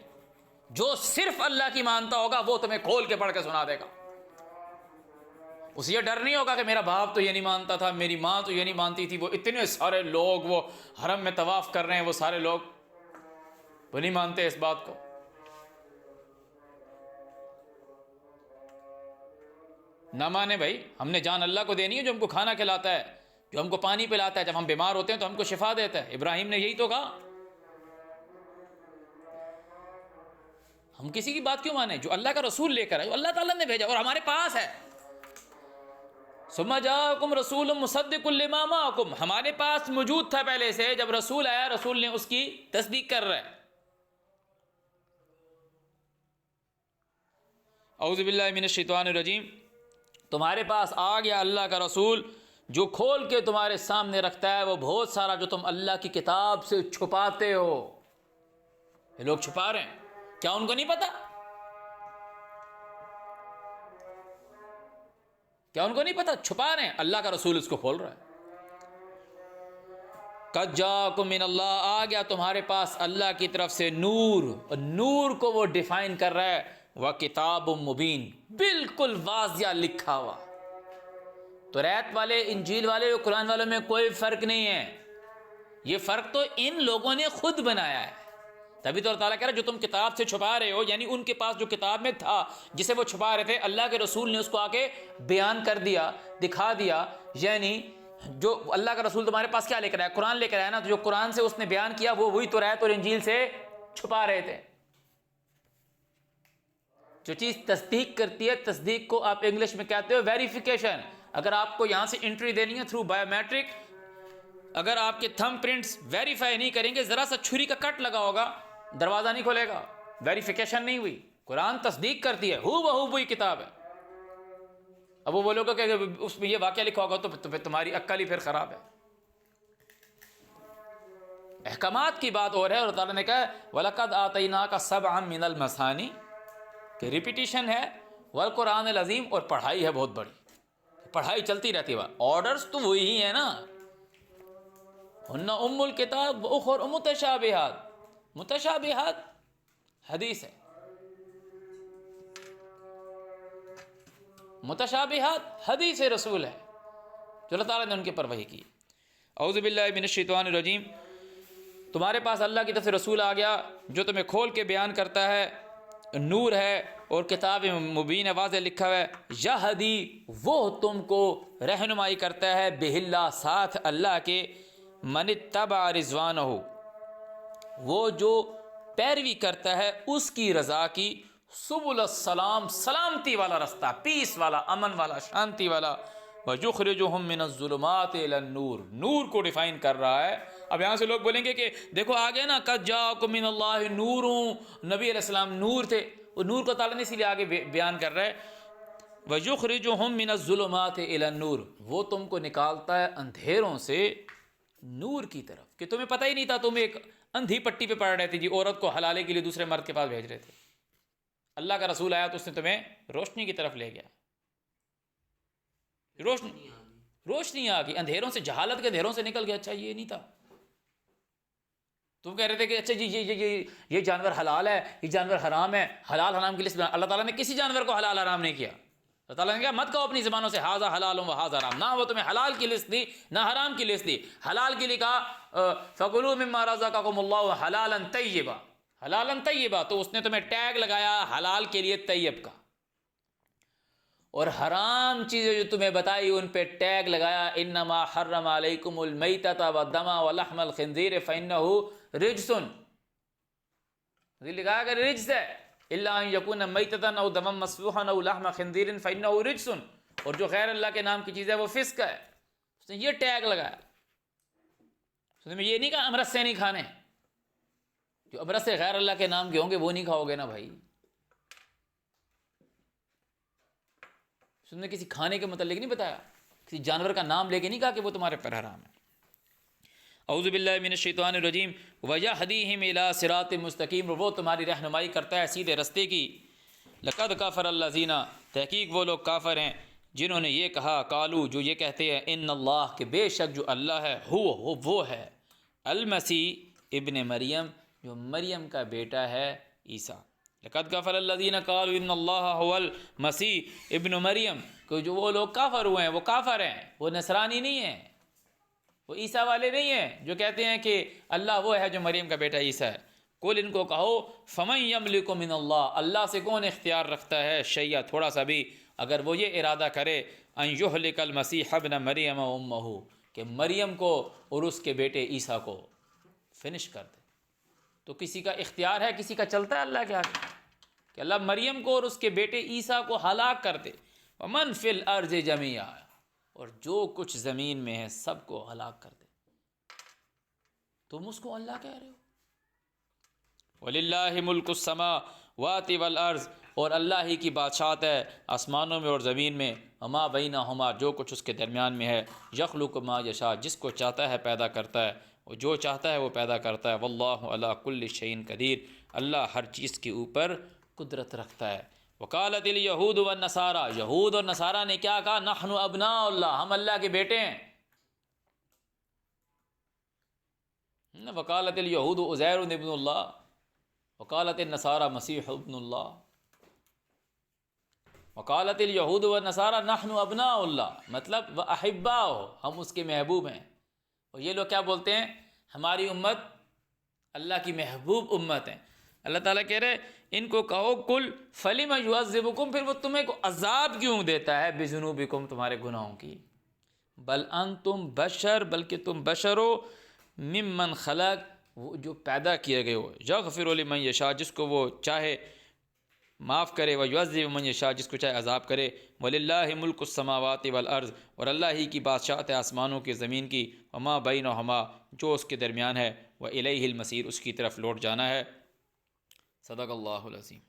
جو صرف اللہ کی مانتا ہوگا وہ تمہیں کھول کے پڑھ کے سنا دے گا. اسے یہ ڈر نہیں ہوگا کہ میرا باپ تو یہ نہیں مانتا تھا، میری ماں تو یہ نہیں مانتی تھی، وہ اتنے سارے لوگ وہ حرم میں طواف کر رہے ہیں، وہ سارے لوگ وہ نہیں مانتے اس بات کو. نہ مانے بھائی، ہم نے جان اللہ کو دینی ہے جو ہم کو کھانا کھلاتا ہے، جو ہم کو پانی پلاتا ہے، جب ہم بیمار ہوتے ہیں تو ہم کو شفا دیتا ہے. ابراہیم نے یہی تو کہا. ہم کسی کی بات کیوں مانیں؟ جو اللہ کا رسول لے کر ہے، جو اللہ تعالیٰ نے بھیجا اور ہمارے پاس ہے. ثم جاءکم رسول مصدق لما معکم، ہمارے پاس موجود تھا پہلے سے. جب رسول آیا، رسول نے اس کی تصدیق کر رہا ہے. اعوذ باللہ من الشیطان الرجیم. تمہارے پاس آ گیا اللہ کا رسول جو کھول کے تمہارے سامنے رکھتا ہے وہ بہت سارا جو تم اللہ کی کتاب سے چھپاتے ہو. یہ لوگ چھپا رہے ہیں، کیا ان کو نہیں پتا؟ کیا ان کو نہیں پتا؟ چھپا رہے ہیں. اللہ کا رسول اس کو کھول رہا ہے. قد جاءکم من اللہ، آ گیا تمہارے پاس اللہ کی طرف سے نور. اور نور کو وہ ڈیفائن کر رہا ہے، وَکِتَابٌ مُبِین، بالکل واضح لکھا ہوا. توریت والے، انجیل والے اور قرآن والوں میں کوئی فرق نہیں ہے. یہ فرق تو ان لوگوں نے خود بنایا ہے. تبھی تو اللہ تعالیٰ کہہ رہا ہے جو تم کتاب سے چھپا رہے ہو، یعنی ان کے پاس جو کتاب میں تھا جسے وہ چھپا رہے تھے، اللہ کے رسول نے اس کو آ کے بیان کر دیا، دکھا دیا. یعنی جو اللہ کا رسول تمہارے پاس کیا لے کر آیا؟ قرآن لے کر آیا نا. تو جو قرآن سے اس نے بیان کیا وہ وہی توریت اور انجیل سے چھپا رہے تھے. جو چیز تصدیق کرتی ہے، تصدیق کو آپ انگلش میں کہتے ہو ویریفیکیشن. اگر آپ کو یہاں سے انٹری دینی ہے تھرو بایو میٹرک، اگر آپ کے تھم پرنٹس ویریفائی نہیں کریں گے، ذرا سا چھری کا کٹ لگا ہوگا، دروازہ نہیں کھولے گا. ویریفیکیشن نہیں ہوئی. قرآن تصدیق کرتی ہے، ہو بہو وہی کتاب ہے. اب وہ بولو گے کہ اس میں یہ واقعہ لکھا ہوگا تو تمہاری عقل ہی پھر خراب ہے. احکامات کی بات اور ہے. اور تعالیٰ نے کہا وَلَقَدْ آتَيْنَاكَ سَبْعًا مِنَ الْمَثَانِي، کہ ریپیٹیشن ہے، والقرآن العظیم، اور پڑھائی ہے بہت بڑی. پڑھائی چلتی رہتی ہے. آرڈرز تو وہی ہیں نا. ہن ام الکتاب اخر متشابہات. متشابہات حدیث ہے، متشابہات حدیث رسول ہے جو اللہ تعالیٰ نے ان کے پر وحی کی. اعوذ باللہ من الشیطان الرجیم. تمہارے پاس اللہ کی طرف سے رسول آ گیا جو تمہیں کھول کے بیان کرتا ہے، نور ہے اور کتاب مبین واضح لکھا ہوا ہے. یہدی، وہ تم کو رہنمائی کرتا ہے، بہ اللہ، ساتھ اللہ کے، من اتبع رضوانہ، وہ جو پیروی کرتا ہے اس کی رضا کی، سبل السلام، سلامتی والا رستہ، پیس والا، امن والا، شانتی والا. وَيُخْرِجُهُم مِّنَ الظُّلُمَاتِ إِلَى النُّورِ، نور کو ڈیفائن کر رہا ہے. اب یہاں سے لوگ بولیں گے کہ دیکھو آگے نا قد جاءکم من اللہ نور، نبی علیہ السلام نور تھے. وہ نور کو تعالیٰ نے اسی لیے آگے بیان کر رہا ہے وَيُخْرِجُهُم مِّنَ الظُّلُمَاتِ إِلَى النُّورِ، وہ تم کو نکالتا ہے اندھیروں سے نور کی طرف. کہ تمہیں پتہ ہی نہیں تھا، تم ایک اندھی پٹی پہ پڑ رہے تھے جی، عورت کو حلالے کے لیے دوسرے مرد کے پاس بھیج رہے تھے. اللہ کا رسول آیا تو اس نے تمہیں روشنی کی طرف لے گیا. روشنی آ گئی، اندھیروں سے، جہالت کے اندھیروں سے نکل گیا. اچھا یہ نہیں تھا. تم کہہ رہے تھے کہ اچھا جی یہ جانور حلال ہے، یہ جانور حرام ہے. حلال حرام کی لسٹ اللہ تعالیٰ نے کسی جانور کو حلال حرام نہیں کیا. اللہ تعالیٰ نے کہا مت کہو اپنی زبانوں سے ھذا حلال و ھذا حرام. نہ وہ تمہیں حلال کی لسٹ دی نہ حرام کی لسٹ دی. حلال کے لیے کہا فَكُلُوا مِمَّا رَزَقَكُمُ اللَّهُ حَلَالًا طَيِّبًا، حلالًا طیبہ، تو اس نے تمہیں ٹیگ لگایا حلال کے لیے طیب کا. اور حرام چیزیں جو تمہیں بتائی ان پہ ٹیگ لگایا انما حرم علیکم المیتۃ والدم ولحم الخنزیر فانہ رجس. لکھا کہ رجس ہے، الا ان یکون میتۃ او دما مسفوحا او لحم خنزیر فانہ رجس. اور جو غیر اللہ کے نام کی چیز ہے وہ فسق ہے. اس نے یہ ٹیگ لگایا. اس نے یہ نہیں کہا امرت سے نہیں کھانے. جو امرت سے غیر اللہ کے نام کے ہوں گے وہ نہیں کھاؤ گے نا بھائی. اس نے کسی کھانے کے متعلق نہیں بتایا، کسی جانور کا نام لے کے نہیں کہا کہ وہ تمہارے پر حرام ہے. اعوذ باللہ من الشیطان الرجیم. وَيَهْدِيهِمْ إِلَىٰ صِرَاطٍ مُسْتَقِيمٍ، وہ تمہاری رہنمائی کرتا ہے سیدھے رستے کی. لقد کافر الذین، تحقیق وہ لوگ کافر ہیں جنہوں نے یہ کہا، قالو جو یہ کہتے ہیں، ان اللہ کہ بے شک جو اللہ ہے، وہ ہے المسیح ابن مریم، جو مریم کا بیٹا ہے عیسیٰ۔ لقد کفر الذین قالوا ان اللہ هو المسیح ابن مریم، کہ جو وہ لوگ کافر ہوئے ہیں وہ کافر ہیں، وہ نصرانی نہیں ہیں، وہ عیسیٰ والے نہیں ہیں جو کہتے ہیں کہ اللہ وہ ہے جو مریم کا بیٹا عیسیٰ ہے۔ قل ان کو کہو، فمن یملک من اللہ سے کون اختیار رکھتا ہے شیئا تھوڑا سا بھی، اگر وہ یہ ارادہ کرے، ان یہلک المسیح ابن مریم و امہ، کہ مریم کو اور اس کے بیٹے عیسیٰ کو فنش کر دے۔ تو کسی کا اختیار ہے، کسی کا چلتا ہے اللہ کے آگے کہ اللہ مریم کو اور اس کے بیٹے عیسیٰ کو ہلاک کر دے؟ ومن فی الارض جمیعا، اور جو کچھ زمین میں ہے سب کو ہلاک کر دے۔ تم اس کو اللہ کہہ رہے ہو؟ وَلِلَّهِ مُلْكُ السَّمَاوَاتِ وَالْأَرْضِ، اور اللہ ہی کی بادشاہت ہے آسمانوں میں اور زمین میں، وَمَا بَيْنَهُمَا جو کچھ اس کے درمیان میں ہے، يَخْلُقُ مَا يَشَاءُ جس کو چاہتا ہے پیدا کرتا ہے، اور جو چاہتا ہے وہ پیدا کرتا ہے، وَاللَّهُ عَلَىٰ كُلِّ شَيْءٍ قَدِيرٌ اللہ ہر چیز کے اوپر قدرت رکھتا ہے۔ وقالت اليہود والنصارى، یہود اور نصارہ نے کیا کہا؟ نحن ابناء اللہ، ہم اللہ کے بیٹے ہیں۔ وقالت اليہود عزیر ابن اللہ، وقالت النصارى مسیح ابن اللہ۔ وقالت اليہود والنصارى نحن ابناء اللہ، مطلب واحباؤہ، ہم اس کے محبوب ہیں۔ اور یہ لوگ کیا بولتے ہیں؟ ہماری امت اللہ کی محبوب امت ہے۔ اللہ تعالیٰ کہہ رہے ان کو کہو، کل فلم یعذبکم، پھر وہ تمہیں کو عذاب کیوں دیتا ہے، بذنوبکم تمہارے گناہوں کی، بل انتم بشر، بلکہ تم بشر ہو، ممن خلق وہ جو پیدا کیے گئے ہو، یغفر لمن یشاء جس کو وہ چاہے معاف کرے، ویعذب من یشاء جس کو چاہے عذاب کرے، وللہ ملک السماوات والارض اور اللہ ہی کی بادشاہت ہے آسمانوں کی زمین کی، وما بینہما جو اس کے درمیان ہے، والیہ المصیر اس کی طرف لوٹ جانا ہے۔ صدق اللہ العظیم۔